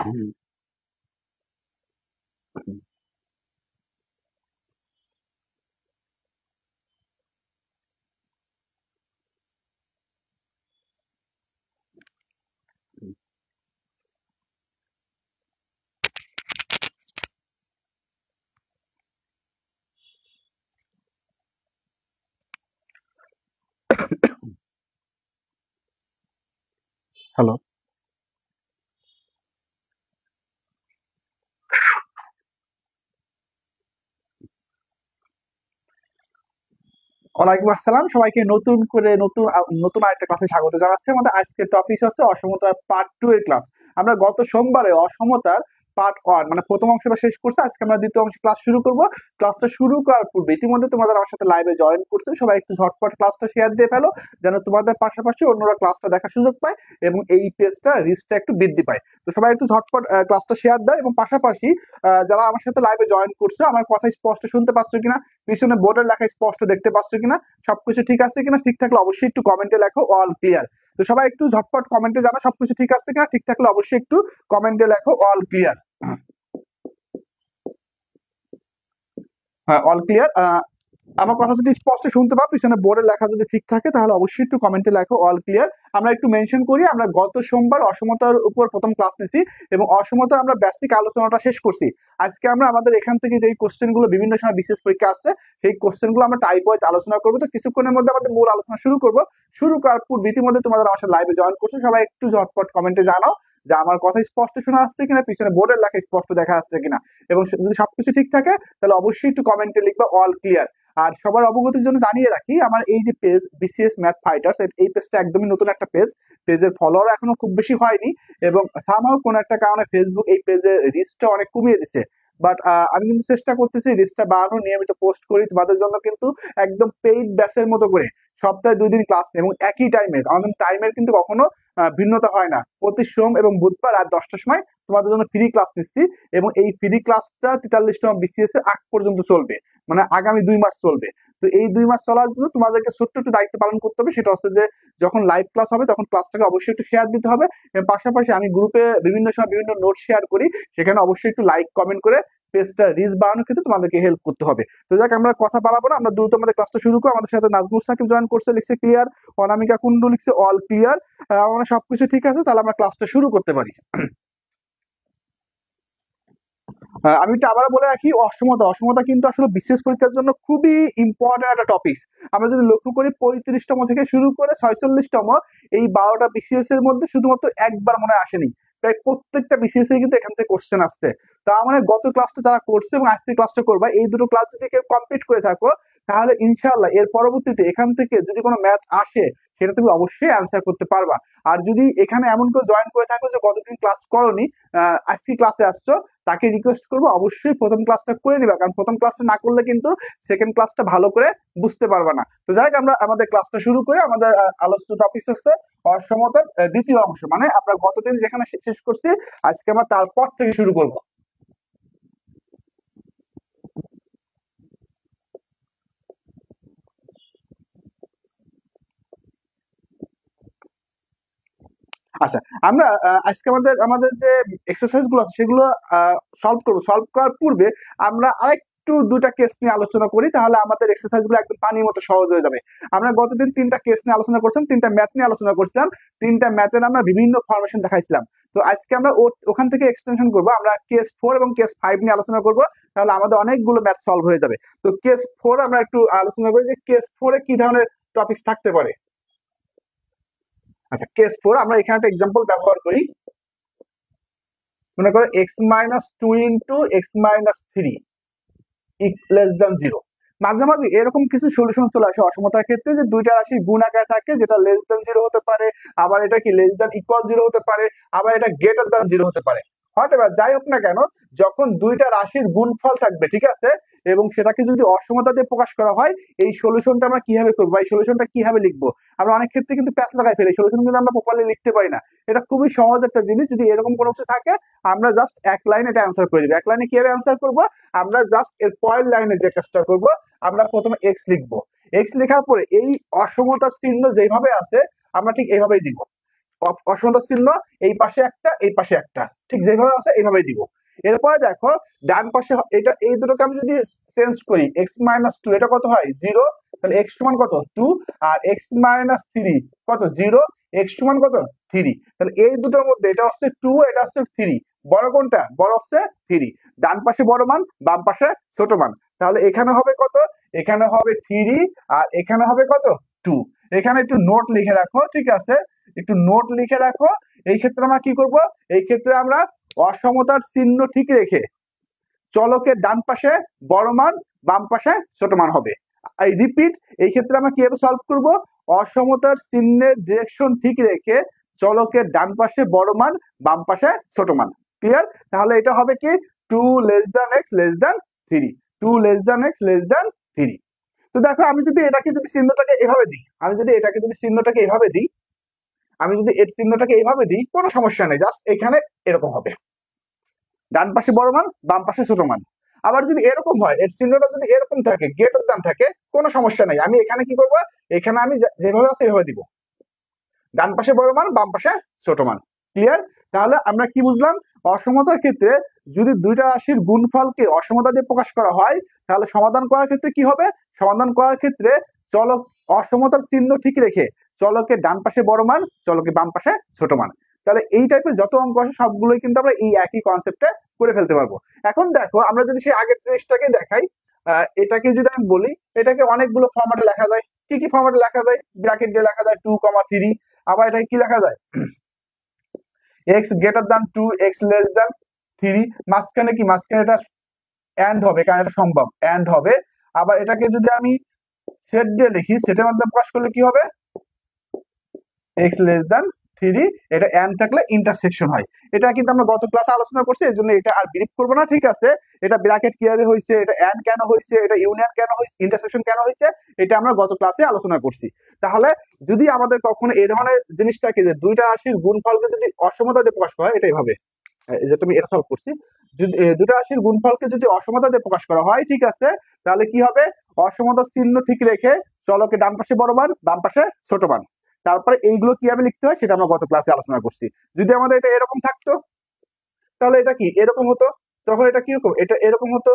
Hello, ওয়ালাইকুম আসসালাম। সবাইকে নতুন আরেকটা ক্লাসে স্বাগত জানাচ্ছি। আমাদের আজকের টপিক হচ্ছে অসমতার পার্ট 2 এর ক্লাস। আমরা গত সোমবারে অসমতার পার্ট 1 মানে প্রথম অংশটা শেষ করছি। আজকে আমরা দ্বিতীয় অংশে ক্লাস শুরু করব। ক্লাসটা শুরু করার পূর্বে ইতিমধ্যে তোমাদের আমার সাথে লাইভে জয়েন করছো, সবাই একটু ঝটপট ক্লাসটা শেয়ার দিয়ে ফেলো, যেন তোমাদের পাশাপাশি অন্যরা ক্লাসটা দেখার সুযোগ পায় এবং এই পেজটা রিচটা একটু বৃদ্ধি পায়। তো সবাই একটু ঝটপট ক্লাসটা শেয়ার দাও এবং পাশাপাশি যারা আমার সাথে লাইভে জয়েন করছো, আমার কথা স্পষ্ট শুনতে পাচ্ছ কিনা, পিছনে বোর্ডের লেখা স্পষ্ট দেখতে পাচ্ছ কিনা, সবকিছু ঠিক আছে কিনা, ঠিক থাকলে অবশ্যই একটু কমেন্টে লেখো অল ক্লিয়ার। তো সবাই একটু ঝটপট কমেন্টে জানা সবকিছু ঠিক আছে কিনা, ঠিক থাকলে অবশ্যই একটু কমেন্টে লেখো অল ক্লিয়ার। হ্যাঁ, অল ক্লিয়ার। আমার কথা যদি স্পষ্ট শুনতে পাও, পিছনে বোর্ডে লেখা যদি ঠিক থাকে তাহলে অবশ্যই একটু কমেন্টে লেখো অল ক্লিয়ার। আমরা একটু মেনশন করি, আমরা গত সোমবার অসমতার উপর প্রথম ক্লাস নিছি এবং অসমতার আমরা বেসিক আলোচনাটা শেষ করছি। আজকে আমরা আমাদের এখান থেকে যে কোশ্চেন গুলো বিভিন্ন সময় বিশেষ পরীক্ষা আসছে, সেই কোশ্চেন গুলো আমরা টাইপ ওয়াইজ আলোচনা করবো। তো কিছুক্ষণের মধ্যে আমাদের মূল আলোচনা শুরু করবো। শুরু করার পূর্বে ইতিমধ্যে তোমাদের আমার সাথে লাইভে জয়েন করছো, সবাই একটু ঝটপট কমেন্টে জানাও যে আমার কথা স্পষ্ট শোনা আসছে কিনা, পিছনে বোর্ডের লেখা স্পষ্ট দেখা যাচ্ছে কিনা। এবং যদি সবকিছু ঠিক থাকে তাহলে অবশ্যই একটু কমেন্টে লিখবা অল ক্লিয়ার। আর সবার অবগতির জন্য জানিয়ে রাখি, আমার এই যে পেজ বিসিএস ম্যাথ ফাইটার্স, এই পেজটা একদমই নতুন একটা পেজ। পেজের ফলোয়ার এখনো খুব বেশি হয়নি এবং সামহাও কোনো একটা কারণে ফেসবুক এই পেজের রিচটা অনেক কমিয়ে দিছে। বাট আমি কিন্তু চেষ্টা করতেছি রিচটা বাড়ানোর, নিয়মিত পোস্ট করি তোমাদের জন্য কিন্তু একদম পেইড ব্যাচের মতো করে সপ্তাহে 2 দিন ক্লাস নেই এবং একই টাইমের, আমাদের টাইমের কিন্তু কখনো ভিন্নতা হয় না। প্রতি সোম এবং বুধবার রাত 10টার সময় তোমাদের জন্য ফ্রি ক্লাস নিচ্ছি এবং এই ফ্রি ক্লাসটা 43তম বিসিএস এর আগ পর্যন্ত চলবে, মানে আগামী 2 মাস চলবে। তো এই 2 মাস চলার জন্য তোমাদেরকে ছোট্ট একটু দায়িত্ব পালন করতে হবে, সেটা হচ্ছে যে যখন লাইভ ক্লাস হবে তখন ক্লাসটাকে অবশ্যই একটু শেয়ার দিতে হবে। এর পাশাপাশি আমি গ্রুপে বিভিন্ন সময় বিভিন্ন নোট শেয়ার করি, সেখানে অবশ্যই একটু লাইক কমেন্ট করে পেজটা রিচ বাড়ানোর ক্ষেত্রে তোমাদেরকে হেল্প করতে হবে। তো যাক, আমরা কথা বাড়াবো না, আমরা দ্রুত আমাদের ক্লাসটা শুরু করবো। আমাদের সাথে নাজমুল সাকিব জয়েন করছে, লিখছে ক্লিয়ার। অনামিকা কুন্ডু লিখছে অল ক্লিয়ার। আমরা সবকিছু ঠিক আছে, তাহলে আমরা ক্লাসটা শুরু করতে পারি। আমি একটু আবার বলে রাখি, অসমতা কিন্তু আসলে বিশেষ পরীক্ষার জন্য খুবই ইম্পর্টেন্ট একটা টপিক। আমরা যদি লক্ষ্য করি 35তম থেকে শুরু করে 46তম এই 12টা বিসিএস এর মধ্যে শুধুমাত্র একবার মনে হয় আসেনি। প্রায় প্রত্যেকটা বিসিএস এ কিন্তু এখান থেকে কোশ্চেন আসছে। তা মানে গত ক্লাসটা যারা করছে এবং আজকে ক্লাসটা করবা, এই দুটো ক্লাস যদি কেউ কমপ্লিট করে থাকো তাহলে ইনশাআল্লাহ এর পরবর্তীতে এখান থেকে যদি কোনো ম্যাথ আসে সেটা তুমি অবশ্যই অ্যান্সার করতে পারবা। আর যদি এখানে এমন কেউ জয়েন করে থাকো যে গতদিন ক্লাস করোনি, আজকে ক্লাসে আসছো, তাকে রিকোয়েস্ট করবো অবশ্যই প্রথম ক্লাসটা করে নিবা, কারণ প্রথম ক্লাসটা না করলে কিন্তু সেকেন্ড ক্লাসটা ভালো করে বুঝতে পারবা না। তো যাই হোক, আমরা আমাদের ক্লাসটা শুরু করে আমাদের আলোচিত টপিক হচ্ছে অসমতার দ্বিতীয় অংশ, মানে আমরা গতদিন যেখানে শেষ করছি আজকে আমরা তারপর থেকে শুরু করব। আচ্ছা, আমরা আজকে আমাদের আমাদের যে এক্সারসাইজ গুলো আছে সেগুলো সলভ করবো। সলভ করার পূর্বে আমরা আরেকটু দুটা কেস নিয়ে আলোচনা করি, তাহলে আমাদের এক্সারসাইজ গুলো একদম পানির মতো সহজ হয়ে যাবে। আমরা গতদিন 3টা কেস নিয়ে আলোচনা করছিলাম, 3টা ম্যাথ নিয়ে আলোচনা করছিলাম, 3টা ম্যাথের আমরা বিভিন্ন ফরমেশন দেখাইছিলাম। তো আজকে আমরা ওখান থেকে এক্সটেনশন করবো, আমরা কেস 4 এবং কেস 5 নিয়ে আলোচনা করবো, তাহলে আমাদের অনেকগুলো ম্যাথ সলভ হয়ে যাবে। তো কেস 4 আমরা একটু আলোচনা করি যে কেস 4 এ কি ধরনের টপিক থাকতে পারে। আচ্ছা, কেস 4 আমরা এখানে একটা এক্সাম্পল ব্যবহার করি। মনে করো x-2 into x-3 less than 0। মাঝে মাঝে এরকম কিছু সলিউশন চলে আসে অসমতার ক্ষেত্রে, যে দুইটা রাশি গুণ আকারে থাকে, যেটা লেস দ্যান 0 হতে পারে, আবার এটা কি লেস দ্যান ইকুয়াল 0 হতে পারে, আবার এটা গ্রেটার দ্যান 0 হতে পারে। হয়তো যাই হোক না কেন, যখন দুইটা রাশির গুণফল থাকবে, ঠিক আছে, এবং সেটাকে যদি অসমতা দিয়ে প্রকাশ করা হয়, এই সলিউশনটা আমরা কিভাবে করবো, এই সলিউশনটা কিভাবে লিখবো। আমরা অনেক ক্ষেত্রে কিন্তু প্যাচ লাগাই ফেলি, সলিউশন কিন্তু আমরা প্রপারলি লিখতে পারি না। এটা খুবই সহজ একটা জিনিস, যদি এরকম কোনো কিছু থাকে আমরা জাস্ট এক লাইনে এটা অ্যান্সার করে দিবো। এক লাইনে কিভাবে অ্যান্সার করবো, আমরা জাস্ট এর পরের লাইনে যে কাজটা করবো, আমরা প্রথমে এক্স লিখবো। এক্স লেখার পরে এই অসমতার চিহ্ন যেভাবে আছে আমরা ঠিক এইভাবেই দিব। অসমতা চিহ্ন এই পাশে একটা এই পাশে একটা, ঠিক যেভাবে আছে এইভাবেই দিব। এরপরে দেখো ডান পাশে এটা এই দুটোকে আমি যদি চেঞ্জ করি x-2 এটা কত হয় 0, তাহলে x সমান কত 2, আর x-3 কত 0, x সমান কত 3, তাহলে এই দুটোর মধ্যে এটা হচ্ছে 2 এটা হচ্ছে 3, বড় কোনটা বড় হচ্ছে 3, ডান পাশে বড় মান বাম পাশে ছোট মান, তাহলে এখানে হবে কত এখানে হবে 3 আর এখানে হবে কত 2। এখানে একটু নোট লিখে রাখো, ঠিক আছে, একটু নোট লিখে রাখো। এই ক্ষেত্রে আমরা কি করব, এই ক্ষেত্রে আমরা অসমতার চিহ্ন ঠিক রেখে চলকের ডান পাশে বড় মান বাম পাশে ছোট মান হবে। আই রিপিট, এই ক্ষেত্রে আমরা কিভাবে সলভ করব, অসমতার চিহ্নের ডিরেকশন ঠিক রেখে চলকের ডান পাশে বড় মান বাম পাশে ছোট মান। ক্লিয়ার? তাহলে এটা হবে কি 2 less than x less than 3, 2 less than x less than 3। তো দেখো আমি যদি এটাকে যদি চিহ্নটাকে এভাবে দিই, আমি যদি এটাকে যদি চিহ্নটাকে এভাবে দিই, আমি যদি এর চিহ্নটাকে এইভাবে দিই কোনো সমস্যা নেই, জাস্ট এখানে এরকম হবে, ডান পাশে বড় মান বাম পাশে ছোট মান। আবার যদি এরকম হয়, এর চিহ্নটা যদি এরকম থাকে গ্রেটার দ্যান থাকে কোনো সমস্যা নেই, আমি এখানে কি করব, এখানে আমি যেভাবে আছে এভাবে দিব, ডান পাশে বড় মান বাম পাশে ছোট মান। ক্লিয়ার? তাহলে আমরা কি বুঝলাম, অসমতার ক্ষেত্রে যদি দুইটা রাশির গুণফলকে অসমতা দিয়ে প্রকাশ করা হয় তাহলে সমাধান করার ক্ষেত্রে কি হবে, সমাধান করার ক্ষেত্রে চলক অসমতার চিহ্ন ঠিক রেখে চলকের ডান পাশে বড় মান চলকের বাম পাশে ছোট মান। তাহলে এই টাইপের যত অঙ্ক আছে সবগুলোই কিন্তু আমরা এই একই কনসেপ্টে করে ফেলতে পারবো। এখন দেখো আমরা যদি সেই আগের জিনিসটাকে দেখাই, এটাকে যদি আমি বলি, এটাকে অনেকগুলো ফরম্যাটে লেখা যায়। কি কি ফরম্যাটে লেখা যায়, ব্র্যাকেট দিয়ে লেখা যায় 2, 3, আবার এটাকে কি লেখা যায় x greater than 2 x less than 3, মাঝখানে কি মাঝখানে এটা এন্ড হবে কারণ এটা সম্ভব এন্ড হবে। আবার এটাকে যদি আমি সেট দিয়ে লিখি, সেটের মাধ্যমে প্রকাশ করলে কি হবে x লেস দ্যান 3, এটা এন্ড থাকলে ইন্টারসেকশন হয়। এটা কিন্তু আমরা গত ক্লাসে আলোচনা করছি, এই জন্য এটা আর ব্রিফ করবো না, ঠিক আছে। এটা ব্র্যাকেট কিভাবে হয়েছে, এটা এন্ড কেন হয়েছে, এটা ইউনিয়ন কেন হয়েছে, ইন্টারসেকশন কেন হয়েছে, এটা আমরা গত ক্লাসে আলোচনা করছি। তাহলে যদি আমাদের কখনো এই ধরনের জিনিসটাকে যে দুইটা রাশির গুণফলকে যদি অসমতা দিয়ে প্রকাশ করা হয়, এটা এইভাবে যে তুমি এটা সলভ করছি, যদি দুটো রাশির গুণফলকে যদি অসমতা দিয়ে প্রকাশ করা হয়, ঠিক আছে, তাহলে কি হবে, অসমতার চিহ্ন ঠিক রেখে চলকে ডান পাশে বড় মান বাম পাশে ছোট মান, তারপরে এইগুলো কিভাবে লিখতে হয় সেটা আমরা গত ক্লাসে আলোচনা করছি। যদি আমাদের এটা এরকম থাকতো তাহলে এটা কি এরকম হতো, তখন এটা কি রকম, এটা এরকম হতো,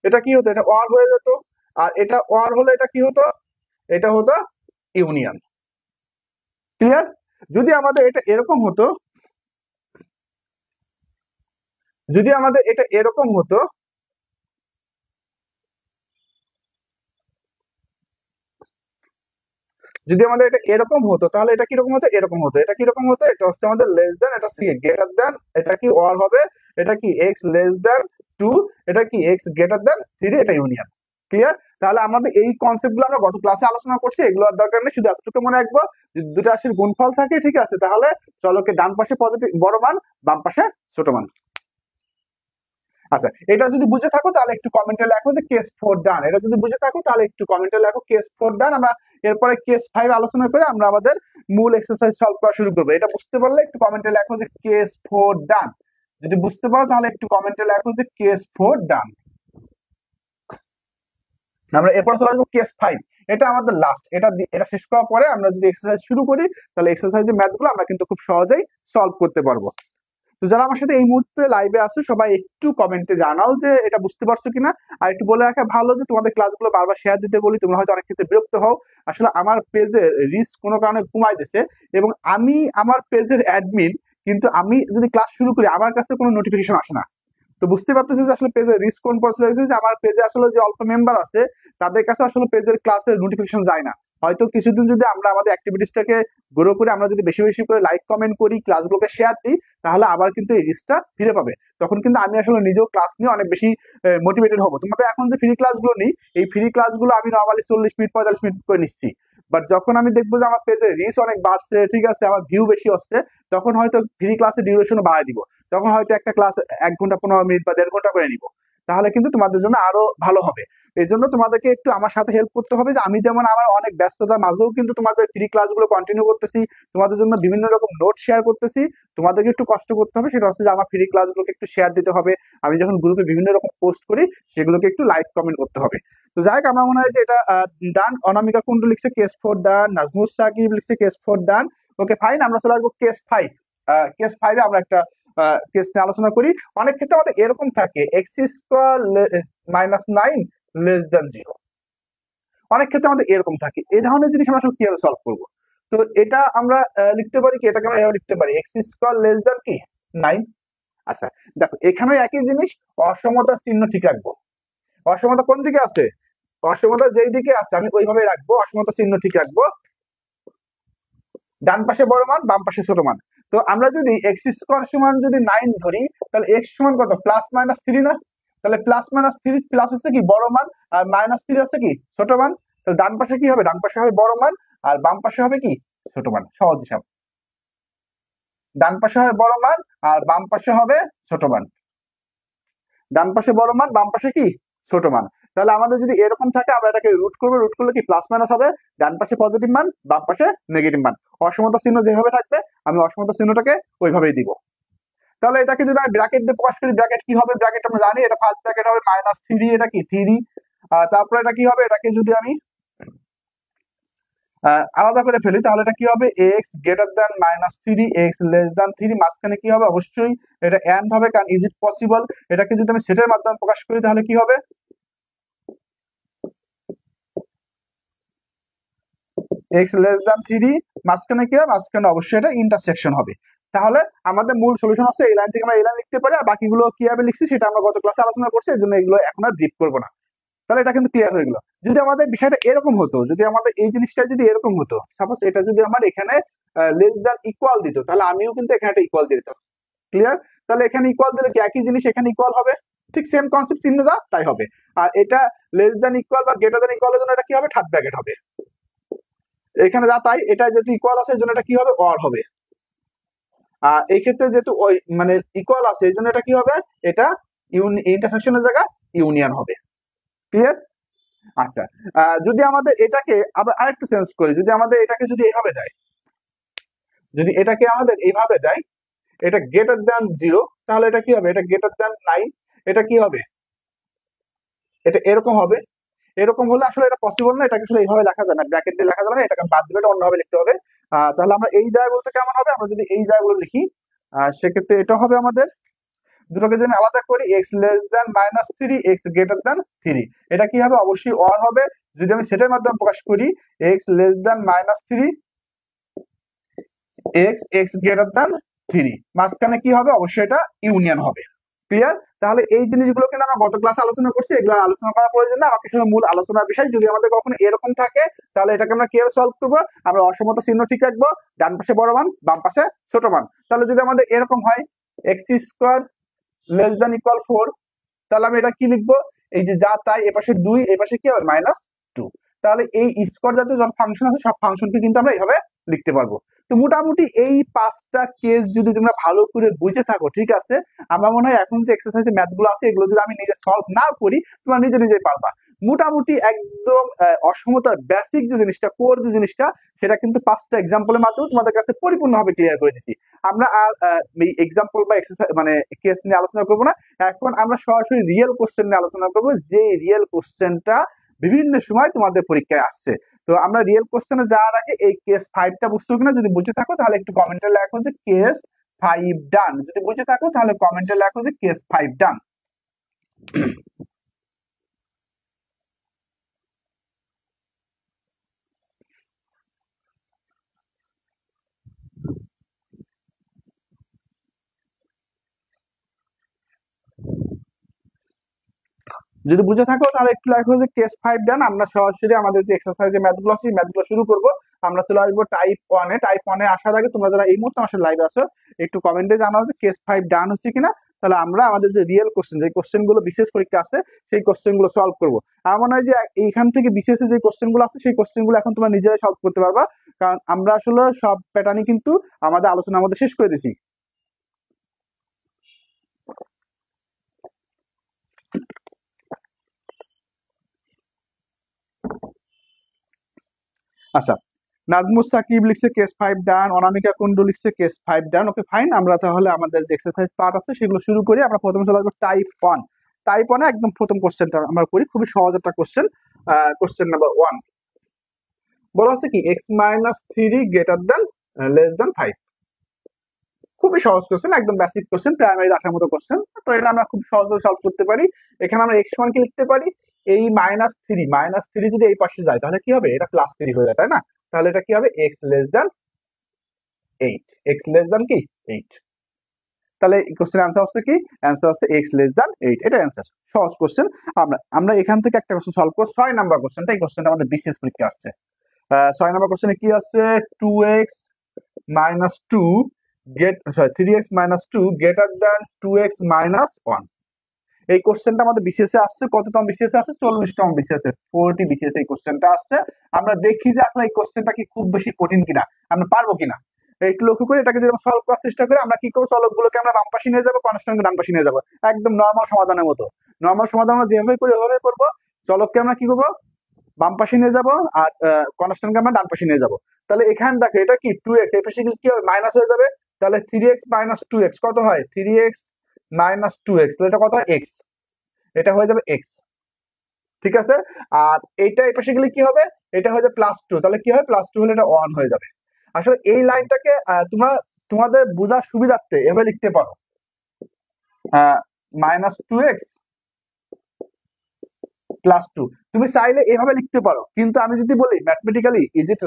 এটা কি হতো, এটা অর হয়ে যেত, আর এটা অর হলে এটা কি হতো, এটা হতো ইউনিয়ন। ক্লিয়ার? যদি আমাদের এটা এরকম হতো, যদি আমাদের এটা এরকম হতো, যদি আমাদের এটা এরকম হতো তাহলে এটা কিরকম হতো, এরকম হতো, এটা কিরকম হতো, এটা হচ্ছে আমাদের লেস দেন, এটা সি গ্রেটার দেন, এটা কি অর হবে, এটা কি x লেস দেন 2, এটা কি x গ্রেটার দেন 3, এটা ইউনিয়ন। ক্লিয়ার? তাহলে আমাদের এই কনসেপ্ট গুলো আমরা গত ক্লাসে আলোচনা করছি, এগুলো আর দরকার নেই, শুধু এতটুকু মনে রাখবো যদি দুটো রাশির গুণফল থাকে, ঠিক আছে, তাহলে চলকে ডান পাশে পজিটিভ বড় মান বাম পাশে ছোট মান। আচ্ছা, এটা যদি বুঝে থাকো তাহলে একটু কমেন্টে লেখো যে কেস 4 ডান, এটা যদি বুঝে থাকো তাহলে একটু কমেন্টে লেখো কেস 4 ডান। আমরা এরপরে কেস 5 আলোচনা করে আমরা আমাদের মূল এক্সারসাইজ সলভ করা শুরু করবো। এটা বুঝতে পারলে একটু কমেন্টে লেখো যে কেস 4 ডান, যদি বুঝতে পারো তাহলে একটু কমেন্টে লেখো যে কেস 4 ডান। আমরা এরপর চলে আসবো কেস 5, এটা আমাদের লাস্ট, এটা শেষ করার পরে আমরা যদি এক্সারসাইজ শুরু করি তাহলে এক্সারসাইজের ম্যাথগুলো আমরা কিন্তু খুব সহজেই সলভ করতে পারবো। তো যারা আমার সাথে এই মুহূর্তে লাইভে আসো সবাই একটু কমেন্টে জানাও যে এটা বুঝতে পারছো কিনা। আর একটু বলে রাখা ভালো যে তোমাদের ক্লাসগুলো বারবার শেয়ার দিতে বলি, তোমরা হয়তো অনেক ক্ষেত্রে বিরক্ত হও। আসলে আমার পেজের রিচ কোনো কারণে কমাই দিছে এবং আমি আমার পেজের অ্যাডমিন, কিন্তু আমি যদি ক্লাস শুরু করি আমার কাছে কোনো নোটিফিকেশন আসে না। তো বুঝতে পারতেছি যে আসলে পেজের রিচ কোন পর্যায়ে হয়েছে, যে আমার পেজে আসলে যে অল্প মেম্বার আছে তাদের কাছে আসলে পেজের ক্লাসের নোটিফিকেশন যায় না। হয়তো কিছুদিন যদি আমরা আমাদের অ্যাক্টিভিটিসটাকে গ্রো করে আমরা যদি বেশি বেশি করে লাইক কমেন্ট করি, ক্লাসগুলোকে শেয়ার দিই, তাহলে আবার কিন্তু এই রিচটা ফিরে পাবে। তখন কিন্তু আমি আসলে নিজেও ক্লাস নিয়ে অনেক বেশি মোটিভেটেড হবো। তোমাদের এখন যে ফ্রি ক্লাসগুলো নিই, এই ফ্রি ক্লাসগুলো আমি নর্মালি 40 মিনিট 45 মিনিট করে নিচ্ছি, বাট যখন আমি দেখবো যে আমার পেজে রিচ অনেক বাড়ছে, ঠিক আছে, আমার ভিউ বেশি হচ্ছে, তখন হয়তো ফ্রি ক্লাসের ডিউরেশনও বাড়ায় দিব। তখন হয়তো একটা ক্লাস 1 ঘন্টা 15 মিনিট বা 1.5 ঘন্টা করে নিব, তাহলে কিন্তু তোমাদের জন্য আরো ভালো হবে। এই জন্য তোমাদেরকে একটু আমার সাথে হেল্প করতে হবে, যে আমি যেমন আমার অনেক ব্যস্ততার মাঝেও কিন্তু তোমাদের ফ্রি ক্লাসগুলো কন্টিনিউ করতেছি, তোমাদের জন্য বিভিন্ন রকম নোট শেয়ার করতেছি, তোমাদেরকে একটু কষ্ট করতে হবে, সেটা হচ্ছে যে আমার ফ্রি ক্লাসগুলোকে একটু শেয়ার দিতে হবে। আমি যখন গ্রুপে বিভিন্ন রকম পোস্ট করি সেগুলোকে একটু লাইক কমেন্ট করতে হবে। তো যাই হোক, আমার মনে হয় যে এটা ডান। অনামিকা কুন্ডু লিখছে কেস 4 ডান, নাজমুস সাকিব লিখছে কেস 4 ডান, ওকে ফাইন, আমরা চলে আসবো কেস 5। কেস 5 এ আমরা একটা কেস নিয়ে আলোচনা করি। অনেক ক্ষেত্রে আমাদের এরকম থাকে x স্কয়ার -9 লেস দ্যান 0। অনেক ক্ষেত্রে আমাদের এরকম থাকে। এই ধরনের জিনিস আমরা আসলে কিভাবে সলভ করব? তো এটা আমরা লিখতে পারি কি, এটাকে আমরা এভাবে লিখতে পারি x স্কয়ার লেস দ্যান কি 9। আচ্ছা, দেখো এখানেও একই জিনিস, অসমতার চিহ্ন ঠিক রাখবো। অসমতা কোন দিকে আছে? অসমতা যেই দিকে আছে আমি ওইভাবে রাখবো, অসমতা চিহ্ন ঠিক রাখবো। ডান পাশে বড় মান, বাম পাশে ছোট মান। তো আমরা যদি এক্স স্কোয়ার সমান যদি 9 ধরি, তাহলে এক্স সমান কত? +-3 না? তাহলে +-3 প্লাস হচ্ছে কি বড় মান, আর -3 হচ্ছে কি ছোট মান। তাহলে ডান পাশে কি হবে? ডান পাশে হবে বড় মান, আর বাম পাশে হবে কি ছোট মান। সহজ হিসাব। ডান পাশে হবে বড় মান, আর বাম পাশে হবে ছোট মান। ডান পাশে বড় মান, বাম পাশে কি ছোট মান। তাহলে আমাদের যদি এরকম থাকে, আমরা এটাকে রুট করবো। রুট করলে কি প্লাস মাইনাস হবে, ডান পাশে পজিটিভ মান, বাম পাশে নেগেটিভ মান। অসমতা চিহ্ন যেভাবে থাকবে আমি অসমতা চিহ্নটাকে ওইভাবেই দিব। তাহলে এটাকে যদি আমি ব্র্যাকেট দিয়ে প্রকাশ করি, ব্র্যাকেট কি হবে? ব্র্যাকেট আমরা জানি, এটা ফার্স্ট ব্র্যাকেট হবে -3, এটা কি 3। তারপরে এটা কি হবে? এটাকে যদি আমি আলাদা করে ফেলি, তাহলে এটা কি হবে? x greater than -3, x less than 3। মাঝখানে কি হবে? অবশ্যই এটা এন্ড হবে, কারণ ইজ ইট পসিবল। এটাকে যদি আমি সেটের মাধ্যমে প্রকাশ করি, তাহলে কি হবে? x লেস দ্যান 3, মাঝখানে কি হবে? মাঝখানে অবশ্যই এটা ইন্টারসেকশন হবে। তাহলে আমাদের মূল সলিউশন আছে এই লাইন থেকে আমরা এই লাইন লিখতে পারি। আর বাকিগুলো কিভাবে লিখছি সেটা আমরা গত ক্লাসে আলোচনা করছি, এই জন্য এগুলো এখন আর ব্রিফ করবো না। তাহলে এটা কিন্তু ক্লিয়ার হয়ে গেল। যদি আমাদের বিষয়টা এরকম হতো, যদি আমাদের এই জিনিসটা যদি এরকম হতো, সাপোজ এটা যদি আমার এখানে লেস দ্যান ইকুয়াল দিত, তাহলে আমিও কিন্তু এখানে একটা ইকুয়াল দিয়ে দিতাম। ক্লিয়ার? তাহলে এখানে ইকুয়াল দিলে কি একই জিনিস এখানে ইকুয়াল হবে? ঠিক সেম কনসেপ্ট, চিহ্ন যা তাই হবে। আর এটা লেস দ্যান ইকুয়াল বা গ্রেটার দ্যান ইকুয়ালের জন্য এটা কি হবে? থার্ড ব্র্যাকেট হবে। এখানে যা তাই, এটা যেহেতু ইকুয়াল আছে এই জন্য এটা কি হবে? অর হবে। আর এই ক্ষেত্রে যেহেতু ওই মানে ইকুয়াল আছে এই জন্য এটা কি হবে? এটা ইন্টারসেকশনের জায়গা ইউনিয়ন হবে। ক্লিয়ার? আচ্ছা, যদি আমাদের এটাকে আবার আরেকটু চেঞ্জ করি, যদি আমাদের এটাকে যদি এইভাবে দেয়, যদি এটাকে আমাদের এইভাবে দেয়, এটা গ্রেটার দ্যান 0, তাহলে এটা কি হবে? এটা গ্রেটার দ্যান 9, এটা কি হবে? এটা এরকম হবে। এরকম হলে আসলে এটা পসিবল না, এটাকে আসলে এইভাবে লেখা যায় না, ব্র্যাকেট দিয়ে লেখা যাবে না, এটাকে বাদ দিবে, এটা অন্যভাবে লিখতে হবে। তাহলে আমরা এই জায়গাগুলোতে কেমন হবে? আমরা যদি এই জায়গাগুলো লিখি, সেক্ষেত্রে এটা হবে আমাদের, দুটোকে যদি আলাদা করি, x less than -3, x greater than 3, এটা কি হবে? অবশ্যই অর হবে। যদি আমি সেটের মাধ্যমে প্রকাশ করি, x less than -3, x greater than 3, মাঝখানে কি হবে? অবশ্যই এটা ইউনিয়ন হবে। ক্লিয়ার? তাহলে এই জিনিসগুলো কিন্তু আমরা গত ক্লাসে আলোচনা করছি, এগুলো আলোচনা করার প্রয়োজন না। আমাকে শুধু মূল আলোচনার বিষয়, যদি আমাদের কখনো এরকম থাকে, তাহলে এটাকে আমরা কিভাবে সলভ করবো? আমরা অসমতা চিহ্ন ঠিক রাখবো, ডান পাশে বড় মান, বাম পাশে ছোট মান। তাহলে যদি আমাদের এরকম হয় x square less than equal 4, তাহলে আমি এটা কি লিখবো? এই যে যা তাই, এপাশে 2, এপাশে কি হবে? -2। তাহলে এই স্কোয়ার জাতীয় যত ফাংশন আছে সব ফাংশনকে কিন্তু আমরা এইভাবে লিখতে পারবো। তো মোটামুটি এই 5টা কেস যদি তোমরা ভালো করে বুঝে থাকো, ঠিক আছে, আমার মনে হয় এখন যে এক্সারসাইজের ম্যাথ গুলো আছে এগুলো যদি আমি নিজে সলভ না করি, তোমরা নিজে নিজেই পারবা। মোটামুটি একদম অসমতার বেসিক যে জিনিসটা, কোর যে জিনিসটা, সেটা কিন্তু 5টা এক্সাম্পলের মাধ্যমে তোমাদের কাছে পরিপূর্ণভাবে ক্লিয়ার করে দিচ্ছি। আমরা আর এই এক্সাম্পল বা এক্সারসাইজ মানে কেস নিয়ে আলোচনা করবো না। এখন আমরা সরাসরি রিয়েল কোশ্চেন নিয়ে আলোচনা করবো, যে রিয়েল কোশ্চেনটা বিভিন্ন সময় তোমাদের পরীক্ষায় আসছে। তো আমরা রিয়েল কোশ্চেনে যাওয়ার আগে এই কেস 5টা বুঝছো কিনা যদি বুঝে থাকো, তাহলে একটু কমেন্টে লেখো যে কেস 5 ডান। যদি বুঝে থাকো তাহলে কমেন্টে লেখো যে কেস 5 ডান। যদি বুঝে থাকো তাহলে একটু লেখো যে কেস 5 ডান। আমরা সরাসরি আমাদের যে এক্সারসাইজের ম্যাথগুলো আছে ম্যাথগুলো শুরু করব। আমরা চলে আসবো টাইপ 1 এ। টাইপ 1 এ আসার আগে তোমরা যারা এই মুহূর্তে আমার লাইভে আছো, একটু কমেন্টে জানাও যে কেস 5 ডান হচ্ছে কিনা। তাহলে আমরা আমাদের যে রিয়েল কোশ্চেন, যে কোশ্চেন গুলো বিশেষ পরীক্ষা আছে, সেই কোশ্চেন গুলো সলভ করবো। আমার মনে হয় যে এইখান থেকে বিশেষ যে কোশ্চেন গুলো আছে সেই কোশ্চেন গুলো এখন তোমরা নিজেরাই সলভ করতে পারবা, কারণ আমরা আসলে সব প্যাটার্নই কিন্তু আমাদের আলোচনার মধ্যে শেষ করে দিছি। আচ্ছা, নাজমুস সাকিব লিখছে কেস 5 ডান, অনামিকা কুন্ডু লিখছে কেস 5 ডান। ওকে ফাইন, আমরা তাহলে আমাদের যে এক্সারসাইজ পার্ট আছে সেগুলো শুরু করি। আমরা প্রথমে চলে আসবো টাইপ 1। টাইপ 1 এ একদম প্রথম কোশ্চেনটা আমরা করি, খুবই সহজ একটা কোশ্চেন। কোশ্চেন নাম্বার 1 বলা হচ্ছে কি x -3 greater than less than 5। খুবই সহজ কোশ্চেন, একদম বেসিক কোশ্চেন, প্রাইমারি আসার মতো কোশ্চেন। তো এটা আমরা খুব সহজভাবে সলভ করতে পারি। এখানে আমরা এক্স সমান কি লিখতে পারি, এই -3 যদি এই পাশে যায় তাহলে কি হবে, এটা +3 হয়ে যায়, তাই না? তাহলে এটা কি হবে, x less than 8, x less than কি 8। তাহলে কোশ্চেনের অ্যান্সার হচ্ছে কি, অ্যান্সার হচ্ছে এক্স লেস দেন 8, এটা অ্যান্সার। সহজ কোশ্চেন। আমরা আমরা এখান থেকে একটা কোশ্চেন সলভ করব, 6 নাম্বার কোশ্চেনটা। এই কোশ্চেনটা আমাদের বিসিএস পরীক্ষা আসছে। 6 নাম্বার কোশ্চেনে কি আছে, 2x minus 2 3x minus 2 greater than 2x minus 1। এই কোশ্চেনটা আমাদের বিসিএস এ আসছে। কততম বিসিএস এ আসছে, 40তম বিসিএস এ, 40 বিসিএস এই কোশ্চেনটা আসছে। আমরা দেখি যে আসলে এই কোশ্চেনটা কি খুব বেশি কঠিন কিনা, আমরা পারবো কিনা। একটু লক্ষ্য করে এটাকে যদি আমরা সলভ করার চেষ্টা করি, আমরা কি করবো, চলকগুলোকে আমরা বাম পাশে নিয়ে যাবো, কনস্ট্যান্টকে ডান পাশে নিয়ে যাবো, একদম নর্মাল সমাধানের মতো। নর্মাল সমাধান আমরা যেভাবে করি ওভাবে করবো। চলককে আমরা কি করবো, বাম পাশে নিয়ে যাবো, আর কনস্ট্যান্টকে আমরা ডান পাশে নিয়ে যাবো। তাহলে এখানে দেখো এটা কি 2x, এই পাশে কি হবে, মাইনাস হয়ে যাবে। তাহলে 3x minus 2x কত হয়, 3x minus 2x, তাহলে এটা কত হয়, x। এটা হয়ে যাবে x, ঠিক আছে। আর এইটা এই পাশে গেলে কি হবে, এটা হয়ে যাবে +2, তাহলে কি হয়, +2 হলে এটা 1 হয়ে যাবে। আসলে এই লাইনটাকে তোমরা তোমাদের বোঝার সুবিধার্থে এভাবে লিখতে পারো, -2x +2। তুমি চাইলে এভাবে লিখতে পারো, কিন্তু আমি যদি বলি mathematically is it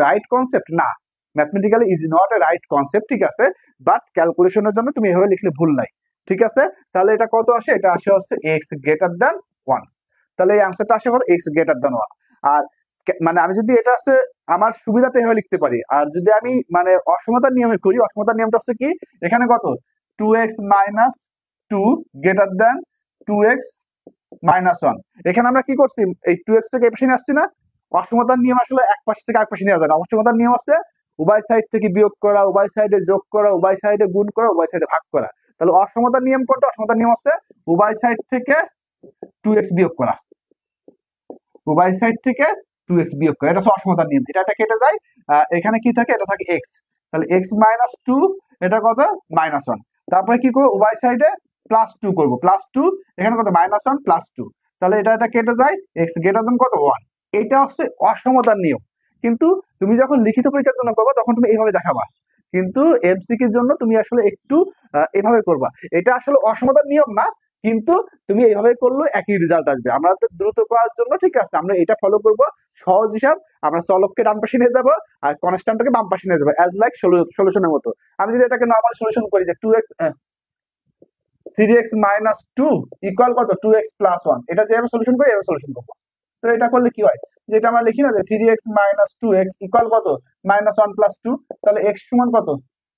right concept, না, mathematically is not a right concept, ঠিক আছে। বাট ক্যালকুলেশনের জন্য তুমি এভাবে লিখলে ভুল নাই, ঠিক আছে। তাহলে এটা কত আসে, এটা আসে হচ্ছে এক্স গ্রেটার দ্যান 1। তাহলে এই আনসারটা আসে কত, এক্স গ্রেটার দ্যান 1। আর মানে আমি যদি এটা আছে আমার সুবিধাতে এভাবে লিখতে পারি, আর যদি আমি মানে অসমতার নিয়মে করি, অসমতার নিয়মটা হচ্ছে কি, এখানে কত 2x minus 2 greater than 2x -1। এখানে আমরা কি করছি, এই 2x টাকে এই পাশে নিয়ে আসছি না। অসমতার নিয়ম আসলে এক পাশ থেকে আরেক পাশে নেওয়া যায় না। অসমতার নিয়ম আছে উভয় সাইড থেকে বিয়োগ করা, উভয় সাইডে যোগ করা, উভয় সাইডে গুণ করা, উভয় সাইডে ভাগ করা। তাহলে অসমতার নিয়ম কোনটা, অসমতার নিয়ম আছে উভয় সাইড থেকে 2x বিয়োগ করা, উভয় সাইড থেকে 2x বিয়োগ করা, এটা হচ্ছে অসমতার নিয়ম। এটা কেটে যায়, এখানে কি থাকে, এটা থাকে x। তাহলে x -2, এটা কত, -1। তারপরে কি করবো, উভয় সাইডে +2 করবো, +2, এখানে কত, -1 +2। তাহলে এটা কেটে যায়, x গ্রেটার দেন কত, 1। এটা হচ্ছে অসমতার নিয়ম। কিন্তু তুমি যখন লিখিত পরীক্ষার জন্য করবা তখন তুমি এইভাবে দেখাবা, কিন্তু এমসিকিউর জন্য তুমি আসলে একটু এভাবে করবা। এটা আসলে অসমতার নিয়ম না, কিন্তু তুমি এইভাবে করলে একই রেজাল্ট আসবে। আমরা দ্রুত করার জন্য, ঠিক আছে, আমরা এটা ফলো করব। সহজ হিসাব, আমরা চলককে ডান পাশে নিয়ে যাবো আর কনস্ট্যান্টকে বাম পাশে নিয়ে যাবো, অ্যাজ লাইক সলিউশনের মতো। আমি যদি এটাকে নরমাল সলিউশন করি যে 3x - 2 ইকুয়াল কত, 2x + 1, এটা যেভাবে সলিউশন করি এভাবে সলিউশন করবো। তো এটা করলে কি হয়, যেটা আমরা লিখি না যে 3x - 2x ইকুয়াল কত, -1 + 2, তাহলে x সমান কত,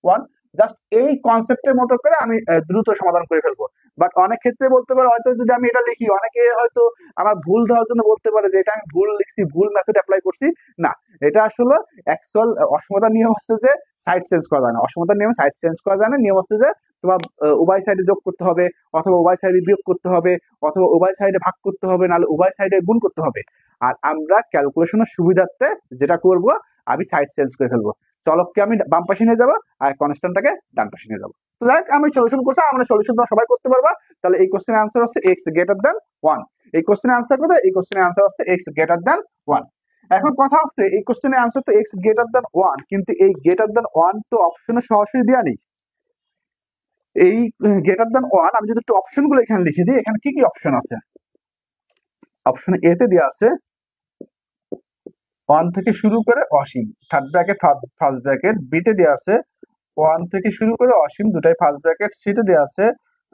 1। জাস্ট এই কনসেপ্টের মতো করে আমি দ্রুত সমাধান করে ফেলবো। বাট অনেক ক্ষেত্রে বলতে পারে হয়তো যদি আমি এটা লিখি, অনেকে হয়তো আমার ভুল দেওয়ার জন্য বলতে পারে যে এটা আমি ভুল লিখছি, ভুল মেথড অ্যাপ্লাই করছি। না, এটা আসলে অ্যাকচুয়াল অসমতার নিয়ম হচ্ছে যে সাইড চেঞ্জ করা যায় না, অসমতার নিয়মে সাইড চেঞ্জ করা যায় না। নিয়ম হচ্ছে যে তোমার উভয় সাইডে যোগ করতে হবে, অথবা উভয় সাইডে বিয়োগ করতে হবে, অথবা উভয় সাইডে ভাগ করতে হবে, নাহলে উভয় সাইডে গুণ করতে হবে। আর আমরা ক্যালকুলেশনের সুবিধার্থে যেটা করব, আমি সাইড চেঞ্জ করে ফেলবো। চলককে আমি বাম পাশে নিয়ে যাবো আর কনস্ট্যান্টটাকে ডান পাশে নিয়ে যাবো। তো যাই হোক, আমি সলিউশন করছি, আমরা সলিউশন সবাই করতে পারবা। তাহলে এই কোশ্চেনের আনসার হচ্ছে এক্স গ্রেটার দেন 1। এই কোশ্চেনের আনসার কত, এই কোশ্চেনের আনসার হচ্ছে এক্স গ্রেটার দেন 1। এখন কথা হচ্ছে এই কোশ্চেনের আনসার তো এক্স গ্রেটার দেন 1, কিন্তু এই গ্রেটার দেন 1 তো অপশনে সরাসরি দেওয়া নেই। এই গ্রেটার দেন 1 আমি যদি একটু অপশনগুলো এখানে লিখে দিই, এখানে কি কি অপশন আছে। অপশন এ তে দেওয়া আছে 1 থেকে শুরু করে অসীম, third bracket first bracket. B তে দেওয়া আছে 1 থেকে শুরু করে অসীম, দুটাই ফার্স্ট ব্র্যাকেট। সি তে দেওয়া আছে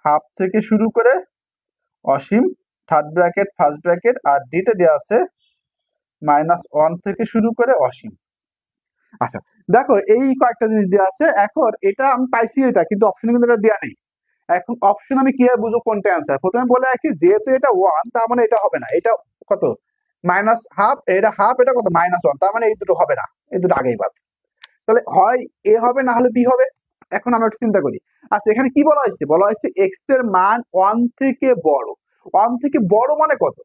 হাফ থেকে শুরু করে অসীম, থার্ড ব্র্যাকেট ফার্স্ট ব্র্যাকেট। আর ডি তে দেওয়া আছে -1 থেকে শুরু করে অসীম। আচ্ছা, দেখো এই কয়েকটা জিনিস দেওয়া আছে। এখন এটা আমি পাইছি এটা, কিন্তু অপশনে কিন্তু এটা দেওয়া নেই। এখন অপশন আমি কিভাবে বুঝবো কোনটা অ্যান্সার, প্রথমে বলে রাখি যেহেতু এটা 1 তার মানে এটা হবে না। এটা কত, -1/2, এটা হাফ, এটা কত, -1, তার মানে এই দুটো হবে না, এই দুটো আগেই বাদ। তাহলে হয় এ হবে, না হলে বি হবে। এখন আমরা একটু চিন্তা করি। আচ্ছা, এখানে কি বলা হয়েছে, বলা হয়েছে এক্স এর মান 1 থেকে বড়। 1 থেকে বড় মানে কত,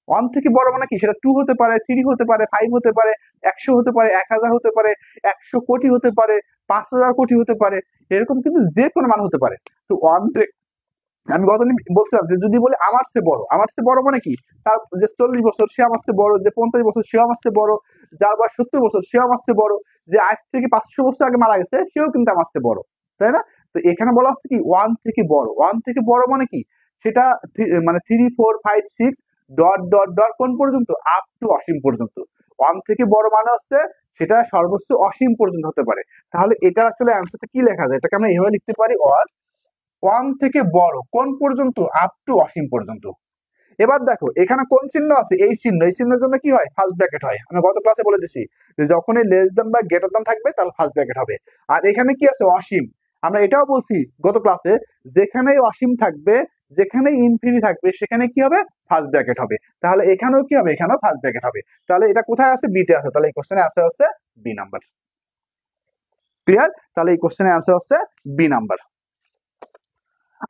1 থেকে বড় মানে কি, সেটা 2 হতে পারে, 3 হতে পারে, 5 হতে পারে, 100 হতে পারে, 1000 হতে পারে, 100 কোটি হতে পারে, 5000 কোটি হতে পারে, এরকম কিন্তু যে কোনো মান হতে পারে। তো 1 থেকে, আমি গতদিন বলছিলাম যে যদি বলি আমার চেয়ে বড়, আমার চেয়ে বড় মানে কি, তার যে 40 বছর সে আমার চেয়ে বড়, যে 50 বছর সে আমার চেয়ে বড়, যার বয়স 70 বছর সে আমার চেয়ে বড়, যে আজ থেকে 500 বছর আগে মারা গেছে সেও কিন্তু আমার চেয়ে বড়, তাই না? তো এখানে বলা হচ্ছে কি ওয়ান থেকে বড়, ওয়ান থেকে বড় মানে কি সেটা মানে 3 4 5 6 ডট ডট ডট কোন পর্যন্ত আপ টু অসীম পর্যন্ত। ওয়ান থেকে বড় মানে হচ্ছে সেটা সর্বোচ্চ অসীম পর্যন্ত হতে পারে। তাহলে এটা আসলে অ্যান্সারটা কি লেখা যায়, এটাকে আমরা এভাবে লিখতে পারি অর ওয়ান থেকে বড় কোন পর্যন্ত আপ টু অসীম পর্যন্ত। এবার দেখো এখানে কোন চিহ্ন আছে, এই চিহ্ন, এই চিহ্নের জন্য কি হয় ফার্স্ট ব্র্যাকেট হয়। আমি গত ক্লাসে বলে দিছি যে যখনই লেস দেন বা গ্রেটার দেন থাকবে তাহলে ফার্স্ট ব্র্যাকেট হবে। আর এখানে কি আছে অসীম, আমরা এটাও বলছি গত ক্লাসে যেখানেই অসীম থাকবে, যেখানেই ইনফিনিটি থাকবে সেখানে কি হবে ফার্স্ট ব্র্যাকেট হবে। তাহলে এখানেও কি হবে, এখানেও ফার্স্ট ব্র্যাকেট হবে। তাহলে এটা কোথায় আছে, বিতে আছে। তাহলে এই কোশ্চেনের অ্যান্সার হচ্ছে বি নাম্বার। ক্লিয়ার? তাহলে এই কোশ্চেনের অ্যান্সার হচ্ছে বি নাম্বার।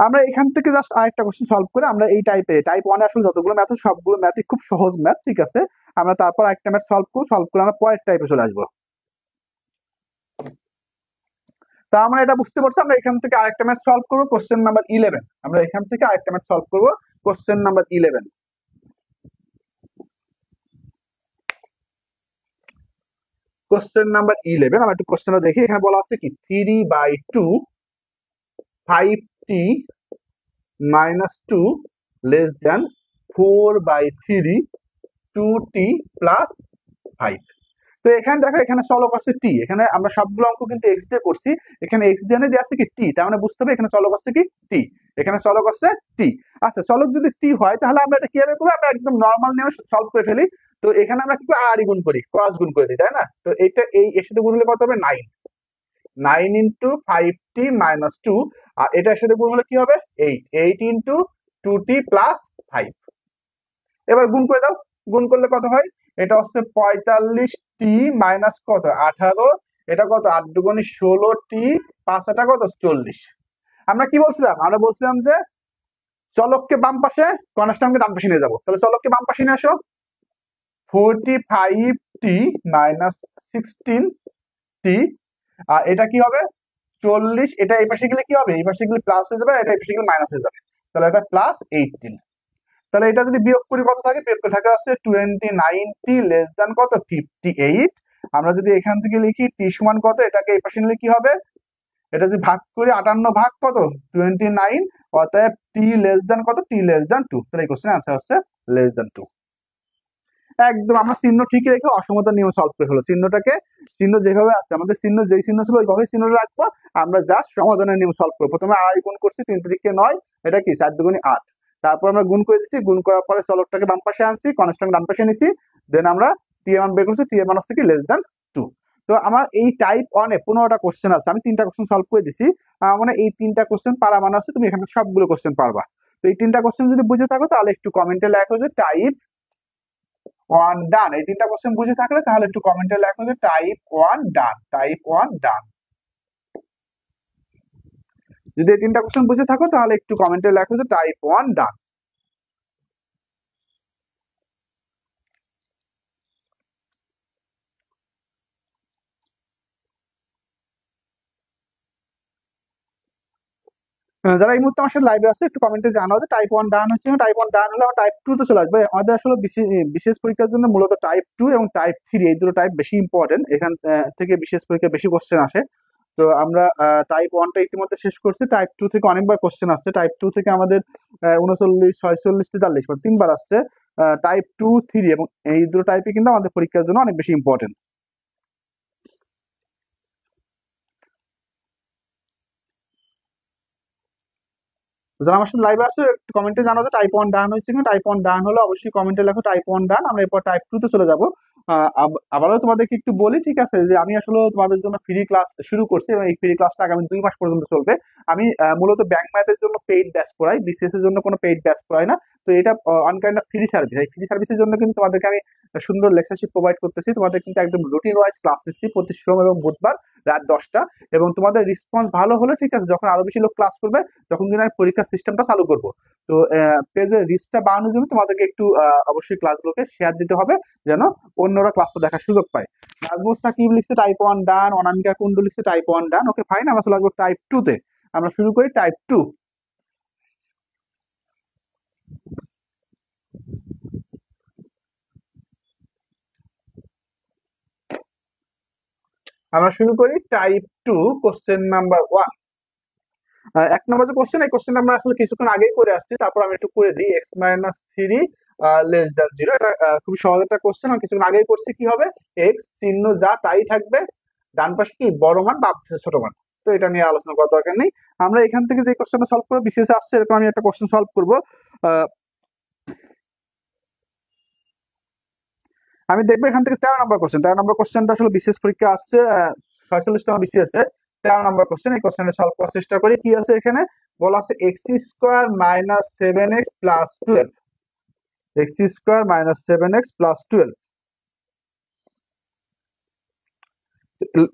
আমরা এখান থেকে জাস্ট আরেকটা কোশ্চেন সলভ করে আমরা এই টাইপ 1 আসলে যতগুলো ম্যাথ সবগুলো ম্যাথই খুব সহজ ম্যাথ, ঠিক আছে? আমরা তারপর একটা ম্যাথ সলভ করে আমরা পরের টাইপে চলে আসবো। তা আমরা এটা বুঝতে পারছি, আমরা এখান থেকে আরেকটা ম্যাথ সলভ করবো কোশ্চেন নাম্বার 11। আমরা এখান থেকে আরেকটা ম্যাথ সলভ করবো কোশ্চেন নাম্বার 11। কোশ্চেন নাম্বার 11 আমরা একটু কোশ্চেনটা দেখি। এখানে বলা আছে কি 3/2 5t - 2 less than 4/3 2t plus 5। তো এখানে দেখো এখানে চলক আছে টি, এখানে আমরা সবগুলো অঙ্ক কিন্তু এক্স দিয়ে করছি, এখানে এক্স দিয়ে দিয়ে আছে কি টি, তার মানে বুঝতে হবে এখানে চলক আছে কি টি, এখানে চলক আছে টি। আচ্ছা চলক যদি টি হয় তাহলে আমরা এটা কিভাবে করবো, আমরা একদম নর্মাল নিয়ে সলভ করে ফেলি। তো এখানে আমরা কি আর গুণ করি, ক্রস গুণ করে দিই, তাই না? তো এটা এই এর সাথে গুণ হলে কত হবে 9, 9 ইন্টু 5t - 2, আর এটার সাথে গুণ হলে কি হবে 8, 8 ইন্টু 2t প্লাস 5। এবার গুণ করে দাও, গুণ করলে কত হয়, এটা হচ্ছে 45t মাইনাস কত 18, এটা কত 8 দুগুণে 16t 5 এটা কত 40। আমরা কি বলছিলাম, আমরা বলছিলাম যে চলককে বাম পাশে কনস্ট্যান্টকে ডান পাশে নিয়ে যাবো। তাহলে চলককে বাম পাশে নিয়ে আসো, 45t - 16t, আর এটা কি হবে 40, এটা এই পাশে গেলে কি হবে, এই পাশে গেলে প্লাস হয়ে যাবে, এটা এই পাশে গেলে মাইনাস হয়ে যাবে। তাহলে এটা প্লাস 18। তাহলে এটা যদি বিয়োগ করি কত থাকে, বিয়োগ করে থাকে আছে 29t লেস দেন কত 58। আমরা যদি এখান থেকে লিখি t সমান কত, এটাকে এই পাশে নিলে কি হবে, এটা যদি ভাগ করি 58 ভাগ কত 29, অতএব t লেস দেন কত, t লেস দেন 2। তাহলে এই কোশ্চেনের आंसर হচ্ছে লেস দেন 2। একদম আমরা চিহ্ন ঠিক রেখে অসমতার নিয়ম সলভ করে হলো। চিহ্নটাকে চিহ্ন যেভাবে আছে আমাদের চিহ্ন যেই চিহ্ন ছিল ওইভাবে চিহ্ন রাখবো, আমরা জাস্ট সমাধানের নিয়ম সলভ করবো। প্রথমে আড়াই গুণ করছি 3 3 9, এটা কি 4 2 8। তারপর আমরা গুণ করে দিচ্ছি, গুণ করার পরে চলকটাকে বাম পাশে আনছি, কনস্ট্যান্ট ডান পাশে নিছি, দেন আমরা টি এর মান বের করছি, টি এর মান হচ্ছে কি লেস দেন 2। তো আমার এই টাইপ 1 এ 15টা কোশ্চেন আছে, আমি 3টা কোশ্চেন সলভ করে দিছি। মানে এই 3টা কোশ্চেন পারা মানে আছে তুমি এখানে সবগুলো কোশ্চেন পারবা। তো এই 3টা কোশ্চেন যদি বুঝে থাকো তাহলে একটু কমেন্টে লেখো যে টাইপ 1 ডান। এই 3টা কোশ্চেন বুঝে থাকলে তাহলে একটু কমেন্টে লেখো যে টাইপ 1 ডান, টাইপ 1 ডান। যদি এই 3টা কোশ্চেন বুঝে থাকো তাহলে একটু কমেন্টে লেখো যে টাইপ 1 ডান। যারা এই মুহূর্তে আমার সাথে লাইভে আছে একটু কমেন্টে জানাও যে টাইপ 1 ডান হচ্ছে না, টাইপ 1 ডান হলে আমার টাইপ 2 তে চলে আসবে। আমাদের আসলে বিশেষ পরীক্ষার জন্য মূলত টাইপ 2 এবং টাইপ 3 এই দুটো টাইপ বেশি ইম্পর্টেন্ট, এখান থেকে বিশেষ পরীক্ষা বেশি কোশ্চেন আসে। তো আমরা টাইপ 1 টা ইতিমধ্যে শেষ করছি, টাইপ 2 থেকে অনেকবার কোশ্চেন আসছে। টাইপ 2 থেকে আমাদের 39 46 43 মানে 3বার আসছে। টাইপ 2 3 এবং এই দুটো টাইপে কিন্তু আমাদের পরীক্ষার জন্য অনেক বেশি ইম্পর্টেন্ট। যারা আমার সাথে লাইভে আসো একটু কমেন্টে জানাও যে টাইপ 1 ডান হয়েছে কিনা। টাইপ 1 ডান হলে অবশ্যই কমেন্টে লেখো টাইপ 1 ডান। আমরা এরপর টাইপ 2 তে চলে যাব। আবারও তোমাদেরকে একটু বলি, ঠিক আছে, যে আমি আসলে তোমাদের জন্য ফ্রি ক্লাস শুরু করছি এবং এই ফ্রি ক্লাসটা আগামী 2 মাস পর্যন্ত চলবে। আমি মূলত ব্যাংক ম্যাথের জন্য পেইড ব্যাচ পড়াই, বিসিএস এর জন্য কোনো পেইড ব্যাচ পড়াই না। তো এটা on kind of free service. এই ফ্রি সার্ভিসের জন্য কিন্তু তোমাদেরকে আমি সুন্দর লেকচারশিপ প্রোভাইড করতেছি, তোমাদের কিন্তু একদম রুটিন ওয়াইজ ক্লাস নিচ্ছি প্রতি সোম এবং বুধবার রাত 10টা। এবং তোমাদের রেসপন্স ভালো হলে, ঠিক আছে, যখন আরো বেশি লোক ক্লাস করবে তখন কিন্তু আমি পরীক্ষার সিস্টেমটা চালু করব। তো পেজের রিচটা বাড়ানোর জন্য তোমাদেরকে একটু অবশ্যই ক্লাসগুলোকে শেয়ার দিতে হবে যেন অন্যরা ক্লাসটা দেখার সুযোগ পায়। নাজমুস সাকিব লিখছে টাইপ 1 ডান, অনামিকা কুন্ডু লিখছে টাইপ 1 ডান। ওকে ফাইন, আমরা চলে আসবো টাইপ 2 তে। আমরা শুরু করি টাইপ 2। আমরা শুরু করি টাইপ 2 কোশ্চেন নাম্বার 1। এক নম্বর যে কোশ্চেন, এই কোশ্চেনটা আমরা আসলে কিছুক্ষণ আগেই করে আসছি, তারপর আমি একটু করে দিই। x-3 লেস দ্যান 0, এটা খুব সহজ একটা কোশ্চেন, আমি কিছুক্ষণ আগেই করছি। কি হবে, এক্স চিহ্ন যা তাই থাকবে, ডান পাশে কি বড় মান, বাম পাশে ছোট মান। তো এটা নিয়ে আলোচনা করার দরকার নেই। আমরা এখান থেকে যে কোশ্চেনটা সলভ করবো, বিশেষ আসছে এরকম আমি একটা কোশ্চেন সলভ করবো। আমি দেখবো এখান থেকে 13 নম্বর কোশ্চেন। 13 নম্বর কোশ্চেনটা আসলে বিশেষ পরীক্ষা আসছে, 46তম বিসিএস এর 13 নম্বর কোশ্চেন। এই কোশ্চেনটা সলভ করার চেষ্টা করি। কি আছে এখানে, বলা আছে x square minus 7x plus 12, x square minus 7x plus 12।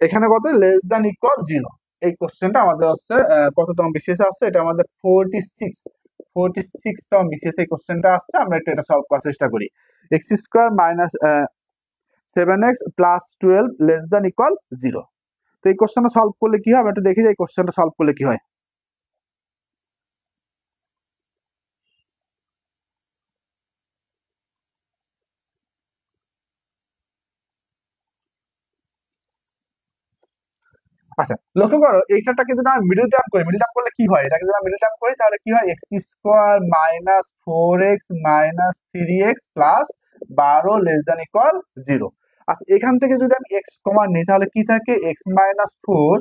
এখানে কত, লেস দ্যান ইকুয়াল 0। এই কোশ্চেনটা আমাদের হচ্ছে কততম বিসিএস আসছে, এটা আমাদের 46তম বিসিএস এই কোশ্চেনটা আসছে। আমরা একটু এটা সলভ করার চেষ্টা করি। X square minus 7x plus 12 less than equal 0। তো এই কোশ্চেনটা সলভ করলে কি হয়, আমরা একটু দেখি যে এই কোশ্চেনটা সলভ করলে কি হয়। আচ্ছা, লক্ষ্য করো এইটাকে যদি আমরা মিডল টার্ম করি, মিডল টার্ম করলে কি হয়, এটাকে যদি আমরা মিডল টার্ম করি তাহলে কি হয়, x square minus 4x minus 3x plus 12 less than equal 0। আচ্ছা, এখান থেকে যদি আমি এক্স কমান নিই তাহলে কি থাকে, এক্স মাইনাস 4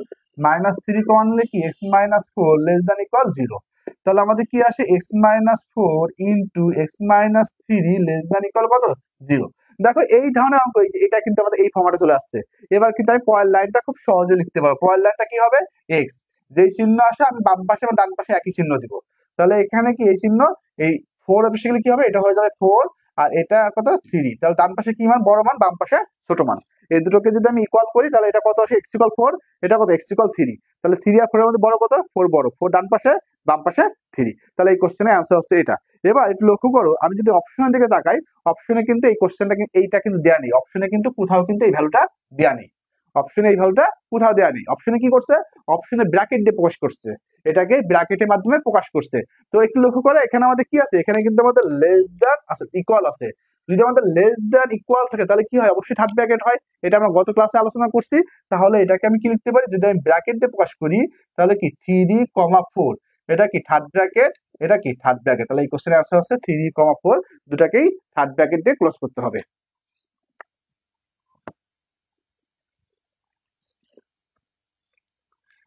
মাইনাস 3 কমান নিলে কি x minus 4 less than equal 0। তাহলে আমাদের কি আসে, x minus 4 into x minus 3 less than equal কত, 0। দেখো এই ধরনের অঙ্ক, এটা কিন্তু আমাদের এই ফর্ম্যাটে চলে আসছে। এবার কিন্তু আমি পরের লাইনটা খুব সহজে লিখতে পারবো। পরের লাইনটা কি হবে, এক্স যেই চিহ্ন আসে আমি বাম পাশে এবং ডান পাশে একই চিহ্ন দিব। তাহলে এখানে কি এই চিহ্ন, এই 4 বেসিক্যালি কি হবে, এটা হয়ে যাবে 4, আর এটা কত 3। তাহলে ডান পাশে কি মান, বড় মান, বাম পাশে ছোট মান। এই দুটোকে যদি আমি ইকুয়াল করি তাহলে এটা কত আসে, এক্স ইকুয়াল 4, এটা কত এক্স ইকুয়াল 3। তাহলে 3 আর 4 এর মধ্যে বড় কত, 4 বড়, 4 ডান পাশে, বাম পাশে 3। তাহলে এই কোশ্চেনের অ্যান্সার হচ্ছে এটা। এবার একটু লক্ষ্য করো, আমি যদি অপশনের দিকে তাকাই, অপশনে কিন্তু এই কোশ্চেনটা এইটা কিন্তু দেয়া নেই। অপশনে কিন্তু কোথাও কিন্তু এই ভ্যালুটা দেয়া নেই। অপশনে এই ভ্যালুটা কোথাও দেয়া নেই। অপশনে কি করছে, অপশনে ব্র্যাকেট দিয়ে প্রকাশ করছে, এটাকে ব্র্যাকেটের মাধ্যমে প্রকাশ করছে। তো একটু লক্ষ্য করে এখানে আমাদের কি আছে, এখানে কিন্তু আমাদের লেস দ্যান আছে, ইকুয়াল আছে। যদি আমাদের লেস দ্যান ইকুয়াল থাকে তাহলে কি হয়, অবশ্যই থার্ড ব্র্যাকেট হয়। এটা আমরা গত ক্লাসে আলোচনা করছি। তাহলে এটাকে আমি কি লিখতে পারি, যদি আমি ব্র্যাকেট দিয়ে প্রকাশ করি তাহলে কি 3, 4, এটা কি থার্ড ব্র্যাকেট, এটা কি থার্ড ব্র্যাকেট। তাহলে এই কোশ্চেনের অ্যান্সার হচ্ছে 3, 4, দুটাকেই থার্ড ব্র্যাকেট দিয়ে ক্লোজ করতে হবে।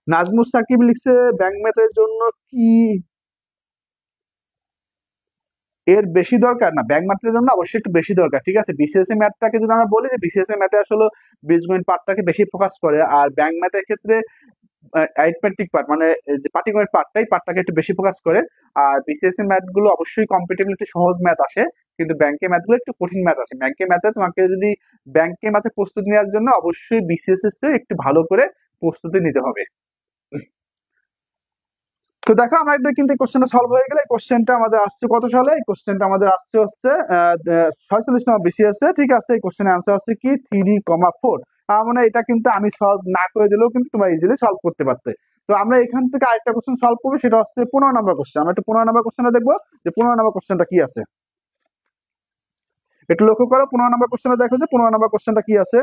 নাজমুস সাকিব লিখছে ব্যাংক ম্যাথের জন্য কি এর বেশি দরকার, না ব্যাংক ম্যাথের জন্য অবশ্যই একটু বেশি দরকার। ঠিক আছে, বিসিএসসি ম্যাথটাকে যদি আমরা বলি যে বিসিএসসি ম্যাথে আসলে বীজগণিত পার্টটাকে বেশি ফোকাস করে, আর ব্যাংক ম্যাথের ক্ষেত্রে অ্যারিথমেটিক পার্ট মানে যে পাটিগণিত পার্টটাই পার্টটাকে একটু বেশি ফোকাস করে। আর বিসিএসসি ম্যাথ গুলো অবশ্যই কম্পিটিটিভ সহজ ম্যাথ আসে, কিন্তু ব্যাংকের ম্যাথ গুলো একটু কঠিন ম্যাথ আসে। ব্যাংকের ম্যাথে তোমাকে যদি ব্যাংকের ম্যাথে প্রস্তুতি নেওয়ার জন্য অবশ্যই বিসিএসসি একটু ভালো করে প্রস্তুতি নিতে হবে। তো দেখো আমরা একদম কিন্তু কোশ্চেনটা সলভ হয়ে গেলে, এই কোশ্চেনটা আমাদের আসছে কত সালে, এই কোশ্চেনটা আমাদের আসছে হচ্ছে 46 নম্বর বিসিএস এ। ঠিক আছে, এই কোশ্চেনের আনসার হচ্ছে কি 3,4। মানে এটা কিন্তু আমি সলভ না করে দিলেও কিন্তু তোমরা ইজিলি সলভ করতে পারতে। তো আমরা এখান থেকে আরেকটা কোশ্চেন সলভ করবো, সেটা হচ্ছে 15 নম্বর কোশ্চেন। আমরা একটু 15 নম্বর কোশ্চেনটা দেখবো যে 15 নম্বর কোশ্চেনটা কি আছে। একটু লক্ষ্য করো 15 নম্বর কোশ্চেনটা, দেখো যে 15 নম্বর কোশ্চেনটা কি আছে।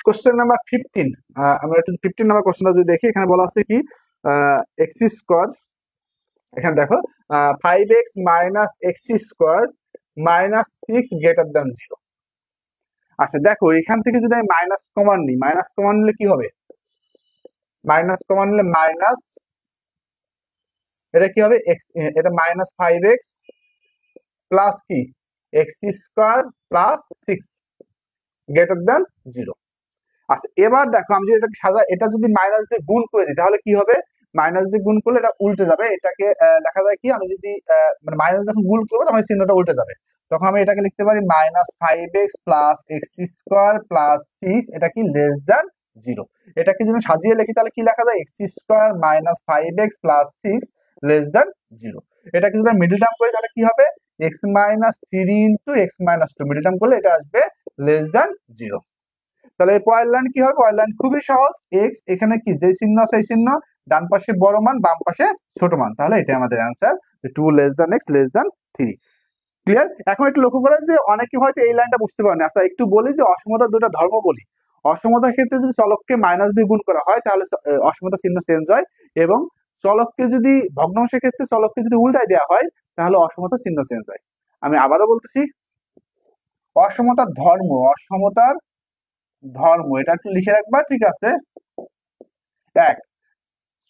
Question number 15। আমরা একটু 15 নম্বর কোশ্চেনটা যদি দেখি, এখানে বলা আছে কি এক্স স্কোয়ার, এখানে দেখো 5x minus x square minus 6 greater than 0। আচ্ছা দেখো এখান থেকে যদি আমি মাইনাস কমান নিই, মাইনাস কমান নিলে কি হবে, মাইনাস কমান নিলে মাইনাস, এটা কি হবে এটা মাইনাস 5x প্লাস কি x square plus 6 greater than 0। আচ্ছা এবার দেখো আমি যদি এটাকে সাজা, এটা যদি মাইনাস দিয়ে গুণ করে দিই তাহলে কি হবে, মাইনাস দিয়ে গুণ করলে এটা উল্টে যাবে। এটাকে লেখা যায় কি, আমি যদি মানে মাইনাস যখন গুণ করবো তখন চিহ্নটা উল্টে যাবে। তখন আমি এটাকে লিখতে পারি minus 5x plus x square plus 6, এটা কি লেস দ্যান 0। এটাকে যদি সাজিয়ে লিখি তাহলে কি লেখা যায়, x square minus 5x plus 6 less than 0। এটাকে যদি মিডল টার্ম করি তাহলে কি হবে, x minus three into x minus two, middle term করলে এটা আসবে লেস দ্যান জিরো। তাহলে এই পরের লাইন কি হবে, পরের লাইন খুবই সহজ, এক্স এখানে কি যে চিহ্ন সেই চিহ্ন, ডান পাশে বড় মান বাম পাশে ছোট মান, তাহলে এটা আমাদের অ্যান্সার, যে two less than x less than three. Clear? এখন একটু লক্ষ্য করেন যে অনেকে হয়তো এই লাইনটা বুঝতে পারেন। আচ্ছা একটু বলি যে অসমতার দুটো ধর্ম বলি। অসমতার ক্ষেত্রে যদি চলককে মাইনাস দিয়ে গুণ করা হয় তাহলে অসমতা চিহ্ন চেঞ্জ হয়, এবং চলককে যদি ভগ্নাংশের ক্ষেত্রে চলককে যদি উল্টায় দেওয়া হয় তাহলে অসমতা চিহ্ন চেঞ্জ হয়। আমি আবারও বলতেছি, অসমতার ধর্ম, অসমতার ধর্ম এটা একটু লিখে রাখবা, ঠিক আছে? এক,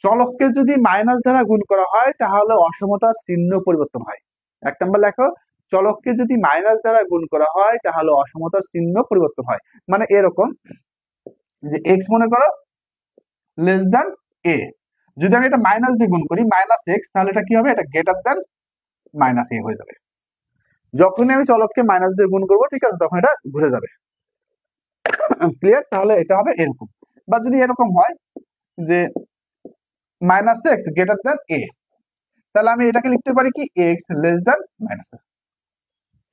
চলককে যদি মাইনাস দ্বারা গুণ করা হয় তাহলে অসমতার চিহ্ন পরিবর্তন হয়। এক নম্বর লেখো, চলককে যদি মাইনাস দ্বারা গুণ করা হয় তাহলে অসমতার চিহ্ন পরিবর্তন হয়। মানে এরকম যে এক্স মনে করো লেস দ্যান এ, যদি আমি এটা মাইনাস দিয়ে গুণ করি মাইনাস এক্স, তাহলে এটা কি হবে, এটা গ্রেটার দ্যান মাইনাস এ হয়ে যাবে। যখনই আমি চলককে মাইনাস দিয়ে গুণ করবো, ঠিক আছে, তখন এটা ঘুরে যাবে। ক্লিয়ার? তাহলে এটা হবে এরকম। বা যদি এরকম হয় যে minus x greater than a, তাহলে আমি এটাকে লিখতে পারি কি, এক্স লেস দ্যান মাইনাস।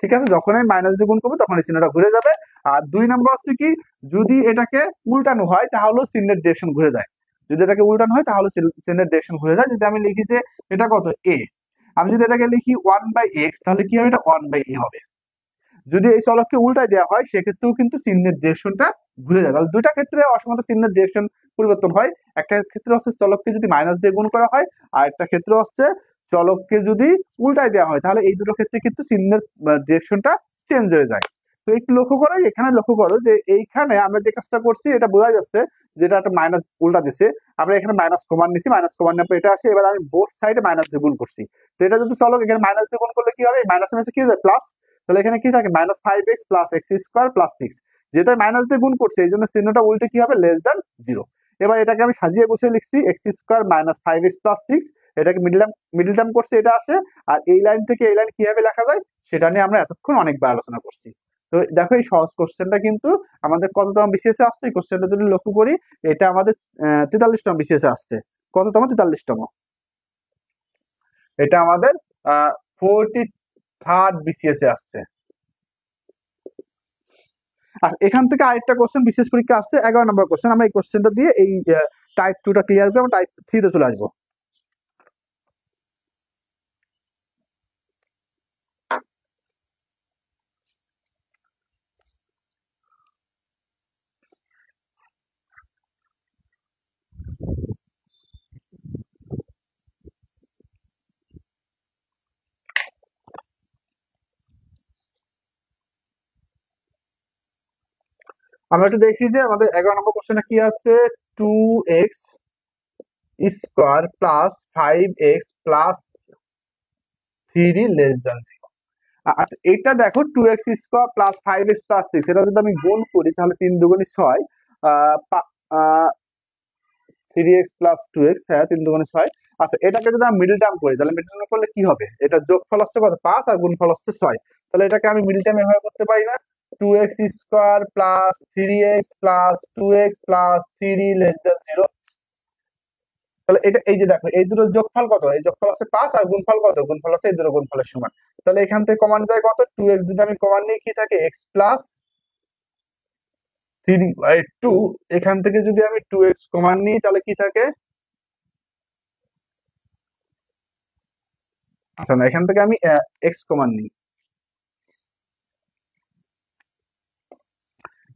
ঠিক আছে, যখন আমি মাইনাস দিয়ে গুণ করবো তখন এই চিহ্নটা ঘুরে যাবে। আর দুই নম্বর হচ্ছে কি, যদি এটাকে উল্টানো হয় তাহলেও চিহ্নের ডিরেকশন ঘুরে যায়। যদি এটাকে উল্টানো হয় তাহলে চিহ্নের ডিরেকশন ঘুরে যায়। যদি আমি লিখি যে এটা কত এ, আমি যদি এটাকে লিখি ওয়ান বাই এক্স, তাহলে কি হবে, এটা ওয়ান বাই এ হবে। যদি এই চলককে উল্টায় দেওয়া হয় সেক্ষেত্রেও কিন্তু চিহ্নের ডিরেকশনটা ঘুরে যায়। তাহলে দুইটা ক্ষেত্রে অসমতা চিহ্নের ডিরেকশন পরিবর্তন হয়। একটা ক্ষেত্রে হচ্ছে চলককে যদি মাইনাস দিয়ে গুণ করা হয়, আর একটা ক্ষেত্রে হচ্ছে চলককে যদি উল্টায় দেওয়া হয়, তাহলে এই দুটো ক্ষেত্রে কিন্তু চিহ্নের ডিরেকশনটা চেঞ্জ হয়ে যায়। তো একটু লক্ষ্য করো, এখানে লক্ষ্য করো যে এইখানে আমরা যে কাজটা করছি এটা বোঝা যাচ্ছে যেটা একটা মাইনাস উল্টা দিছে, আমরা এখানে মাইনাস কমান নিছি, মাইনাস কমান নেওয়ার পর এটা আসে, এবার আমি বোথ সাইডে মাইনাস দিয়ে গুণ করছি। তো এটা যদি চলক এখানে মাইনাস দিয়ে গুণ করলে কি হবে, মাইনাস মাইনাসে কি হবে, প্লাস। তাহলে এখানে কি থাকে, minus five x plus x square plus six, যেটা মাইনাস দিয়ে গুণ করছে এই জন্য চিহ্নটা উল্টে কি হবে, লেস দ্যান জিরো। এবার এটাকে আমি সাজিয়ে গুছিয়ে লিখছি, x square minus five x plus six, এটাকে মিডিল টার্ম করছে, এটা আসে। আর এই লাইন থেকে এই লাইন কিভাবে লেখা যায় সেটা নিয়ে আমরা এতক্ষণ অনেকবার আলোচনা করছি। তো দেখো এই সহজ কোশ্চেনটা কিন্তু আমাদের কততম বিসিএস আসছে, এই কোশ্চেনটা যদি লক্ষ্য করি এটা আমাদের 43তম বিসিএস আসছে। কততম, 43তম। এটা আমাদের 43rd বিসিএস এ আসছে। আর এখান থেকে আরেকটা কোশ্চেন বিশেষ পরীক্ষা আসছে, 11 নম্বর কোশ্চেন। আমরা এই কোশ্চেনটা দিয়ে এই টাইপ 2টা ক্লিয়ার করে আমরা টাইপ 3 তে চলে আসবো। আমরা একটু দেখি যে আমাদের 11 নম্বর কোশ্চেনটা কি আছে, 2x square plus 5x plus 3 less than. আচ্ছা এটা দেখো 2x square plus 5x plus 6, এটা যদি আমি গুণ করি তাহলে 3 দুগুণে 6, 3x প্লাস 2x, হ্যাঁ 3 দুগুণে 6। আচ্ছা এটাকে যদি আমি মিডল টার্ম করি তাহলে মিডল টার্ম করলে কি হবে, এটা যোগফল হচ্ছে কত, 5, আর গুণফল হচ্ছে 6। তাহলে এটাকে আমি মিডল টার্ম এভাবে করতে পারি না, 2x square plus 3x plus 2x plus 3 less than 0। তাহলে এটা এই যে দেখো এই দুটো যোগফল কত, এই যোগফল হচ্ছে 5, আর গুণফল কত, গুণফল হচ্ছে এই দুটো গুণফলের সমান। তাহলে এখান থেকে কমান যায় কত, 2x যদি আমি কমান নিই কি থাকে, x প্লাস 3/2। এখান থেকে যদি আমি 2x কমান নিই তাহলে কি থাকে, আচ্ছা না এখান থেকে আমি x কমান নিই,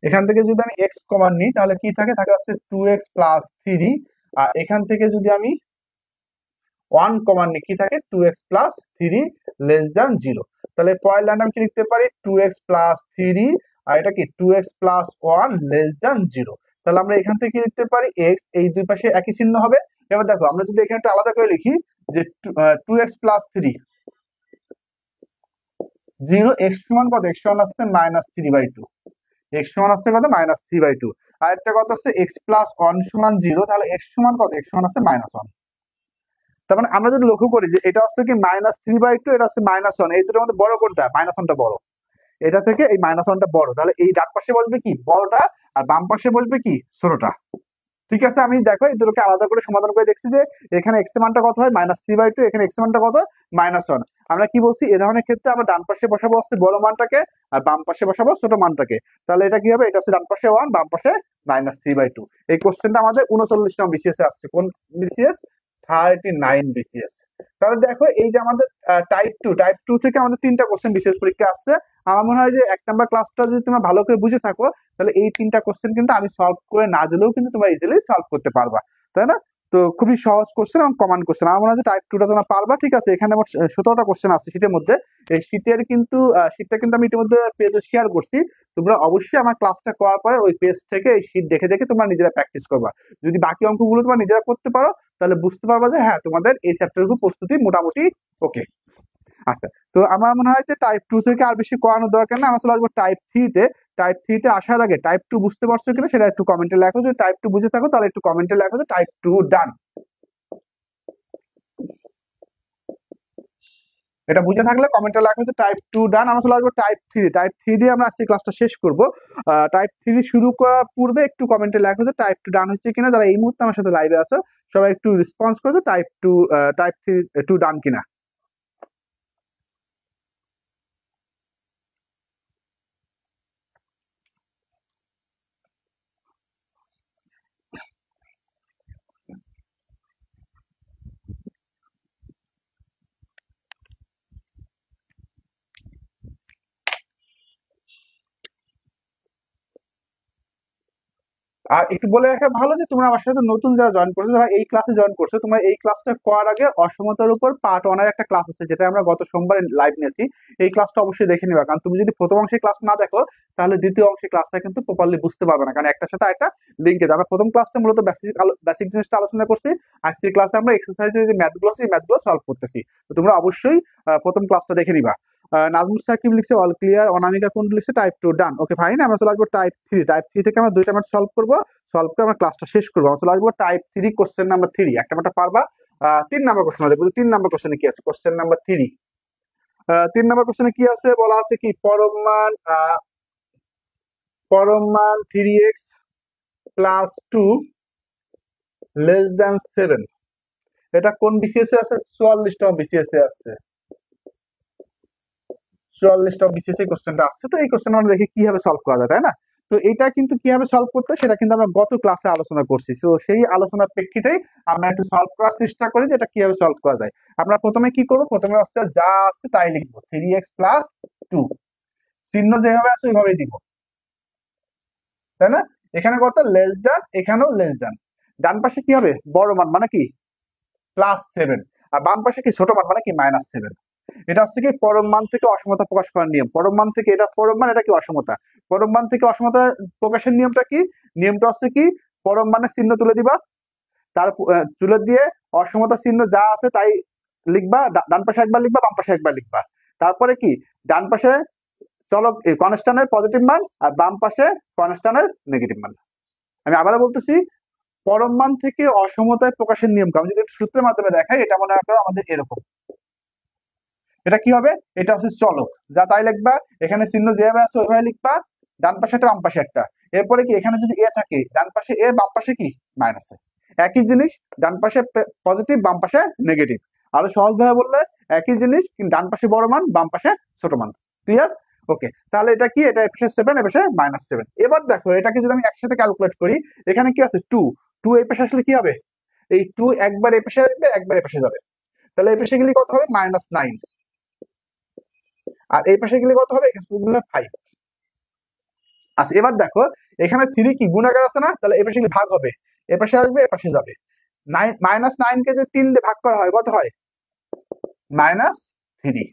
এখান থেকে যদি আমি x কমান নিই তাহলে কি থাকে, থাকে হচ্ছে 2x প্লাস 3। আর এখান থেকে যদি আমি 1 কমান নিই কি থাকে, 2x প্লাস 3 লেস দ্যান 0। তাহলে পরের লাইন আমি কি লিখতে পারি, 2x প্লাস 3, আর এটা কি 2x প্লাস 1 লেস দ্যান 0। তাহলে আমরা এখান থেকে কি লিখতে পারি, x, এই দুই পাশে একই চিহ্ন হবে। এবার দেখো আমরা যদি এখানে একটু আলাদা করে লিখি যে 2x প্লাস 3 0, x সমান কত, x সমান আসছে মাইনাস 3/2, x সমান আসছে কত, মাইনাস 3/2। আর একটা কত হচ্ছে x প্লাস 1 সমান 0, তাহলে x সমান কত, x সমান আসছে মাইনাস 1। তার মানে আমরা যদি লক্ষ্য করি যে এটা হচ্ছে কি মাইনাস 3/2, এটা হচ্ছে মাইনাস 1, এই দুটোর মধ্যে বড় কোনটা, মাইনাস 1টা বড়। এটা থেকে এই মাইনাস 1টা বড়, তাহলে এই ডান পাশে বসবে কি বড়টা, আর বাম পাশে বসবে কি ছোটটা। ঠিক আছে, আমি দেখো এই দুটোকে আলাদা করে সমাধান করে দেখছি যে এখানে এক্স এর মানটা কত হয় -3/2, এখানে এক্স এর মানটা কত -1। আমরা কি বলছি, এ ধরনের ক্ষেত্রে আমরা ডান পাশে বসাবো হচ্ছে বড় মানটাকে আর বাম পাশে বসাবো ছোট মানটাকে। তাহলে এটা কি হবে, এটা হচ্ছে ডান পাশে 1, বাম পাশে -3/2। এই কোশ্চেনটা আমাদের 39 নম্বর বিসিএস এ আসছে। কোন বিসিএস? 39 বিসিএস। তাহলে দেখো এই যে আমাদের টাইপ টু থেকে আমাদের 3টা কোশ্চেন বিসিএস পরীক্ষা আসছে। আমার মনে হয় যে 1 নাম্বার ক্লাসটা যদি তোমরা ভালো করে বুঝে থাকো, তাহলে এই 3টা কোশ্চেন কিন্তু আমি সলভ করে না দিলেও কিন্তু তোমরা ইজিলি সলভ করতে পারবা, তাই না? তো খুবই সহজ কোশ্চেন এবং কমন কোশ্চেন। আমার মনে হয় যে টাইপ 2টা তোমরা পারবা। ঠিক আছে, এখানে মোট 17টা কোশ্চেন আছে শীটের মধ্যে। এই শীটটা কিন্তু আমি ইতিমধ্যে পেজে শেয়ার করছি। তোমরা অবশ্যই আমার ক্লাসটা করার পরে ওই পেজ থেকে এই শীট দেখে দেখে তোমরা নিজেরা প্র্যাকটিস করবা। যদি বাকি অঙ্কগুলো তোমরা নিজেরা করতে পারো, তাহলে বুঝতে পারবা যে হ্যাঁ, তোমাদের এই চ্যাপ্টারগুলো প্রস্তুতি মোটামুটি ওকে। আচ্ছা, তো আমার মনে হয় যে টাইপ 2 থেকে আর বেশি করানোর দরকার না। আমরা চলে আসবো টাইপ 3-তে। টাইপ 3-তে আসার আগে টাইপ 2 বুঝতে পারছো কিনা সেটা একটু কমেন্টে লেখো। যদি টাইপ 2 বুঝে থাকো তাহলে একটু কমেন্টে লেখো যে টাইপ 2 ডান। এটা বুঝে থাকলে কমেন্টে লেখো যে টাইপ 2 ডান। আমরা চলে আসবো টাইপ 3। টাইপ 3 দিয়ে আমরা আজকে ক্লাসটা শেষ করব। টাইপ 3 শুরু করার পূর্বে একটু কমেন্টে লেখো যে টাইপ 2 ডান হচ্ছে কিনা। যারা এই মুহূর্তে আমার সাথে লাইভে আছো সবাই একটু রেসপন্স করো যে টাইপ 3 ডান কিনা। আর একটু বলে রাখা ভালো যে তোমরা আমার সাথে নতুন যারা জয়েন করছো, যারা এই ক্লাসে জয়েন করছো, তোমরা এই ক্লাসটা করার আগে অসমতার উপর পার্ট 1 এর একটা ক্লাস আছে, যেটা আমরা গত সোমবার লাইভ নিয়েছি। এই ক্লাসটা অবশ্যই দেখে নিবা, কারণ তুমি যদি প্রথম অংশের ক্লাস না দেখো তাহলে দ্বিতীয় অংশের ক্লাসটা কিন্তু প্রপারলি বুঝতে পারবে না, কারণ একটার সাথে একটা লিঙ্কে যাবে। প্রথম ক্লাসটা মূলত বেসিক জিনিসটা আলোচনা করছি। আজকের ক্লাসে আমরা এক্সারসাইজের যে ম্যাথগুলো আছে এই ম্যাথগুলো সলভ করতেছি। তো তোমরা অবশ্যই প্রথম ক্লাসটা দেখে নিবা। নাজমুল সাকিব লিখছে অল ক্লিয়ার, অনামিকা কোন লিখছে টাইপ 2 ডান। ওকে ফাইন, আমরা চলে আসবো টাইপ 3 থেকে আমরা 2টা ম্যাথ সলভ করবো। সলভ করে আমরা ক্লাসটা শেষ করবো। আমরা চলে আসবো টাইপ 3 কোশ্চেন নাম্বার 3। একটা ম্যাথটা পারবা। 3 নাম্বার কোশ্চেন দেখবো 3 নাম্বার কোশ্চেনে কি আছে। কোশ্চেন নাম্বার 3, 3 নাম্বার কোশ্চেনে কি আছে, বলা আছে কি পরম মান 3x + 2 < 7। এটা কোন বিসিএস এ আছে? 44তম বিসিএস এ আছে। 44তম বিসিএস এই কোশ্চেনটা আসছে। তো এই কোশ্চেন আমরা দেখি কিভাবে সলভ করা যায়, তাই না? তো এটা কিন্তু কিভাবে সলভ করতে হয় সেটা কিন্তু আমরা গত ক্লাসে আলোচনা করছি। তো সেই আলোচনার প্রেক্ষিতেই আমরা একটু সলভ করার চেষ্টা করি যে এটা কিভাবে সলভ করা যায়। আমরা প্রথমে কি করবো, প্রথমে হচ্ছে যা আছে তাই লিখবো, 3x + 2। চিহ্ন যেভাবে আছে ওইভাবেই দিব, তাই না? এখানে কত লেস দ্যান, এখানেও লেস দ্যান। ডান পাশে কি হবে, বড় মান মানে কি +7, আর বাম পাশে কি ছোট মান মানে কি -7। এটা হচ্ছে কি পরম মান থেকে অসমতা প্রকাশ করার নিয়ম। পরম মান থেকে এটা পরম মান, এটা কি অসমতা। পরম মান থেকে অসমতা প্রকাশের নিয়মটা কি? নিয়মটা হচ্ছে কি, পরম মানের চিহ্ন তুলে দিবা, তার তুলে দিয়ে অসমতা চিহ্ন যা আছে তাই লিখবা। ডান পাশে একবার লিখবা, বাম পাশে একবার লিখবা। তারপরে কি, ডান পাশে চলক কনস্ট্যান্টের পজিটিভ মান আর বাম পাশে কনস্ট্যান্টের নেগেটিভ মান। আমি আবারও বলতেছি, পরম মান থেকে অসমতায় প্রকাশের নিয়মকে আমি যদি একটু সূত্রের মাধ্যমে দেখাই, এটা মনে রাখো আমাদের এরকম। এটা কি হবে, এটা হচ্ছে চলক, যা তাই লিখবা। এখানে চিহ্ন যেভাবে আছে ওইভাবে লিখবা, ডান পাশে একটা বাম পাশে একটা। এরপরে কি, এখানে যদি এ থাকে, ডান পাশে এ বাম পাশে কি মাইনাস এ। একই জিনিস, ডান পাশে পজিটিভ বাম পাশে নেগেটিভ। আরো সহজ ভাবে বললে একই জিনিস, কিন্তু ডান পাশে বড় মান বাম পাশে ছোট মান। ক্লিয়ার? ওকে, তাহলে এটা কি, এটা এপাশে 7 এপাশে -7। এবার দেখো এটাকে যদি আমি একসাথে ক্যালকুলেট করি, এখানে কি আছে 2, 2 এই পাশে আসলে কি হবে, এই 2 একবার এই পাশে আসবে একবার এই পাশে যাবে। তাহলে এই পাশে গেলে কত হবে, -9। আর এই পাশে গেলে কত হবে, 5। আচ্ছা এবার দেখো এখানে 3 কি গুণাকার আছে না, তাহলে এই পাশে গেলে ভাগ হবে, এ পাশে আসবে এ পাশে যাবে। -9 কে যে 3 দিয়ে ভাগ করা হয় কত হয়, -3।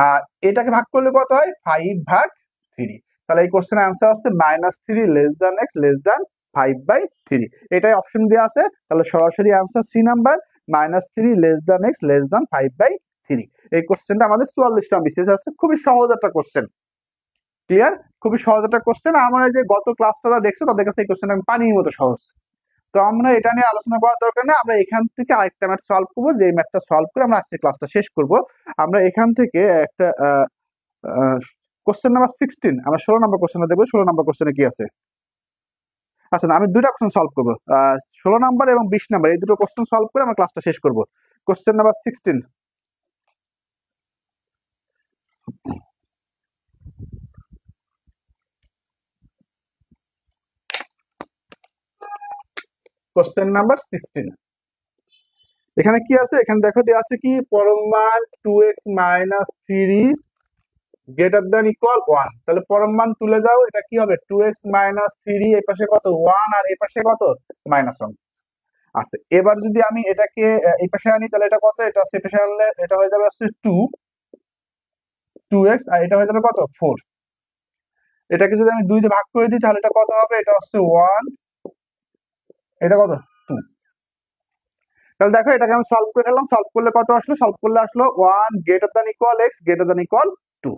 আর এটাকে ভাগ করলে কত হয়, 5/3। তাহলে এই কোশ্চেনের অ্যান্সার হচ্ছে -3 x <5/3। এটাই অপশন দেওয়া আছে। তাহলে সরাসরি অ্যান্সার সি নাম্বার, -3 x <5/3। এই কোশ্চেনটা আমাদের 44তম বিসিএস আছে। খুবই সহজ একটা কোশ্চেন। ক্লিয়ার? খুবই সহজ একটা কোশ্চেন। আমরা যে গত ক্লাসটা দেখছো তাদের কাছে এই কোশ্চেনটা পানির মতো সহজ। তো আমরা এটা নিয়ে আলোচনা করার দরকার নেই। আমরা এখান থেকে আরেকটা ম্যাথ সলভ করবো, যে ম্যাথটা সলভ করে আমরা আজকে ক্লাসটা শেষ করব। আমরা এখান থেকে একটা কোশ্চেন নাম্বার 16, আমরা 16 নম্বর কোশ্চেনে দেখবো। 16 নম্বর কোশ্চেনে কি আছে। আচ্ছা না, আমি দুইটা কোশ্চেন সলভ করবো, 16 নাম্বার এবং 20 নাম্বার, এই দুটো কোশ্চেন সলভ করে আমরা ক্লাসটা শেষ করবো। Question number 16। কোশ্চেন নাম্বার 16, এখানে কি আছে? এখানে দেখো দেওয়া আছে কি, পরম মান 2x minus 3 greater than equal 1। তাহলে পরম মান তুলে দাও, এটা কি হবে? 2x মাইনাস 3, এই পাশে কত 1 আর এই পাশে কত -1। আচ্ছা, এবার যদি আমি এটাকে এই পাশে আনি, তাহলে এটা কত? এটা সে পাশে আনলে এটা হয়ে যাবে হচ্ছে 2x, আর এটা হয়ে যাবে কত 4। এটাকে যদি আমি 2 দিয়ে ভাগ করে দিই, তাহলে এটা কত হবে? এটা হচ্ছে 1, এটা কত 2। তাহলে দেখো এটাকে আমি সলভ করে ফেললাম, সলভ করলে কত আসলো? সলভ করলে আসলো 1 greater than equal x greater than equal 2।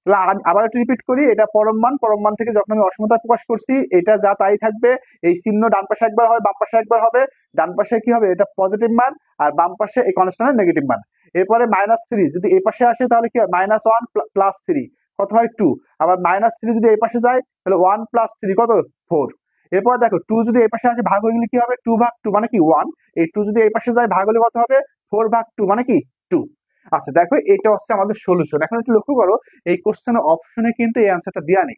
তাহলে আবার একটু রিপিট করি, এটা পরম মান, পরম মান থেকে যখন আমি অসমতা প্রকাশ করছি, এটা যা তাই থাকবে। এই চিহ্ন ডান পাশে একবার হয়, বাম পাশে একবার হবে। ডান পাশে কি হবে? এটা পজিটিভ মান, আর বাম পাশে এই কনস্ট্যান্টের নেগেটিভ মান। এরপরে -3 যদি এই পাশে আসে, তাহলে কি হয়? -1 প্লাস 3 কত হয় 2। আবার -3 যদি এই পাশে যায়, তাহলে 1 প্লাস 3 কত 4। এরপর দেখো 2 যদি এই পাশে আসে, ভাগ হয়ে গেলে কি হবে? 2 ভাগ 2 মানে কি 1। এই 2 যদি এই পাশে যায়, ভাগ হলে কত হবে? 4 ভাগ 2 মানে কি 2। আচ্ছা দেখো, এটা হচ্ছে আমাদের সলিউশন। এখন একটু লক্ষ্য করো, এই কোশ্চেনের অপশনে কিন্তু এই অ্যান্সারটা দেওয়া নেই।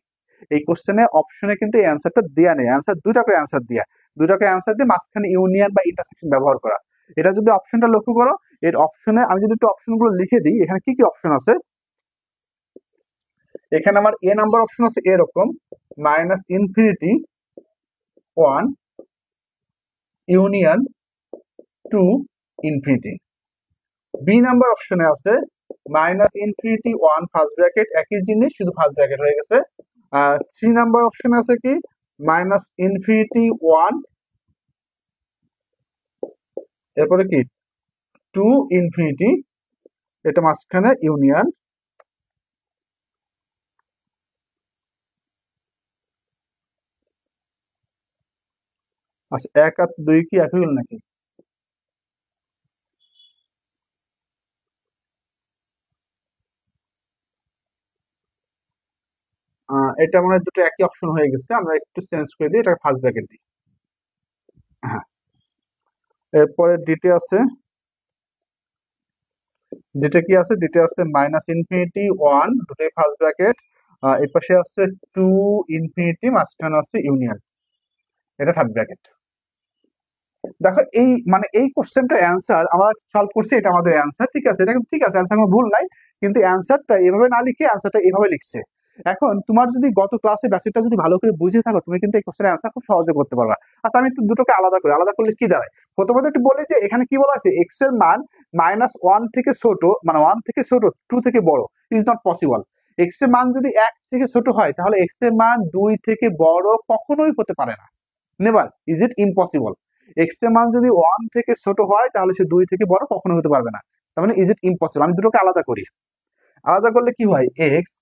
এই কোশ্চেনের অপশনে কিন্তু এই অ্যান্সারটা দেওয়া নেই। অ্যান্সার দুইটা করে অ্যান্সার দিয়া, দুইটা করে অ্যান্সার দিয়ে মাঝখানে ইউনিয়ন বা ইন্টারসেকশন ব্যবহার করা। এটা যদি অপশনটা লক্ষ্য করো, এর অপশনে আমি যদি একটু অপশনগুলো লিখে দিই, এখানে কি কি অপশন আছে। এখানে আমার এ নাম্বার অপশন আছে এরকম, -∞ 1 ইউনিয়ন 2 ইনফিনিটি। বি নাম্বার অপশনে আছে -∞ 1 ফার্স্ট ব্র্যাকেট, একই জিনিস শুধু ফার্স্ট ব্র্যাকেট হয়ে গেছে। সি নাম্বার অপশন আছে কি, -∞ 1, এরপরে কি 2 ইনফিনিটি, এটা মাঝখানে ইউনিয়ন। আচ্ছা, 1 আর 2 কি একই হল নাকি? এটা মনে হয় দুটো একই অপশন হয়ে গেছে, আমরা একটু চেঞ্জ করে দিই, এটা ফার্স্ট ব্র্যাকেট দিই। হ্যাঁ, এরপরে ডিতে আছে, ডিতে কি আছে? ডিতে আছে -∞ 1, দুটোই ফার্স্ট ব্র্যাকেট। এর পাশে আছে 2 ইনফিনিটি, মাঝখানে আছে ইউনিয়ন, এটা থার্ড ব্র্যাকেট। দেখো এই মানে এই কোশ্চেনটার অ্যান্সার আমরা সলভ করছি, এটা আমাদের অ্যান্সার, ঠিক আছে, এটা কিন্তু ঠিক আছে, অ্যান্সার কোনো ভুল নাই। কিন্তু অ্যান্সারটা এভাবে না লিখে অ্যান্সারটা এভাবে লিখছে। এখন তোমার যদি গত ক্লাসে বেসিকটা যদি ভালো করে বুঝে থাকো, তুমি কিন্তু এই কোশ্চেনের অ্যান্সার খুব সহজে করতে পারবা। আচ্ছা, আমি একটু দুটোকে আলাদা করি, আলাদা করলে কি দাঁড়ায়? প্রথমত একটু বলি যে এখানে কি বলা আছে, এক্স এর মান -1 থেকে ছোট, মানে 1 থেকে ছোট 2 থেকে বড় ইজ নট পসিবল। এক্স এর মান যদি 1 থেকে ছোট হয়, তাহলে এক্স এর মান 2 থেকে বড় কখনোই হতে পারে না। Never, is it impossible. X এর মান যদি 1 থেকে ছোট হয়, তাহলে সে 2 থেকে বড় কখনো হতে পারবে না। তার মানে ইজ ইট ইম্পসিবল। আমি দুটোকে আলাদা করি, আলাদা করলে কি হয়? এক্স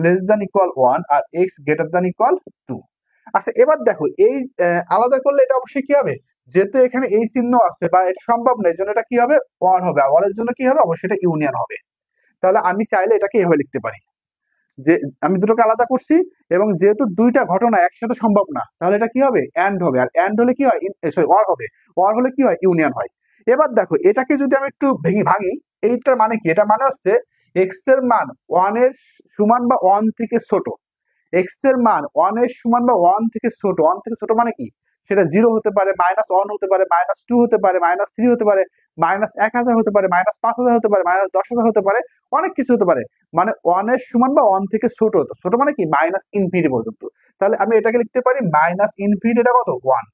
লেস দ্যান ইকুয়াল 1 আর এক্স গ্রেটার দ্যান ইকুয়াল 2। আচ্ছা, এবার দেখো এই আলাদা করলে এটা অবশ্যই কি হবে? যেহেতু এখানে এই চিহ্ন আছে বা এটা সম্ভব নয়, জন্য এটা কি হবে? অর হবে। আর অরের জন্য কি হবে? অবশ্যই এটা ইউনিয়ন হবে। তাহলে আমি চাইলে এটাকে এভাবে লিখতে পারি যে আমি দুটোকে আলাদা করছি, এবং যেহেতু দুইটা ঘটনা একসাথে সম্ভব না, তাহলে এটা কি হবে? অ্যান্ড হবে। আর অ্যান্ড হলে কি হয়? সরি, অর হবে। অর হলে কি হয়? ইউনিয়ন হয়। এবার দেখো এটাকে যদি আমি একটু ভাঙি, এইটার মানে কি? এটা মানে হচ্ছে এক্স এর মান 1 এর সমান বা 1 থেকে ছোট। এক্স এর মান 1 এর সমান বা 1 থেকে ছোট। 1 থেকে ছোট মানে কি? সেটা 0 হতে পারে, -1 হতে পারে, -2 হতে পারে, -3 হতে পারে, -1000 হতে পারে, -5000 হতে পারে, -10000 হতে পারে, অনেক কিছু হতে পারে। মানে 1 এর সমান বা 1 থেকে ছোট। ছোট মানে কি? -ইনফিনিটি পর্যন্ত। তাহলে আমি এটাকে লিখতে পারি -ইনফিনিটি, এটা কত? 1।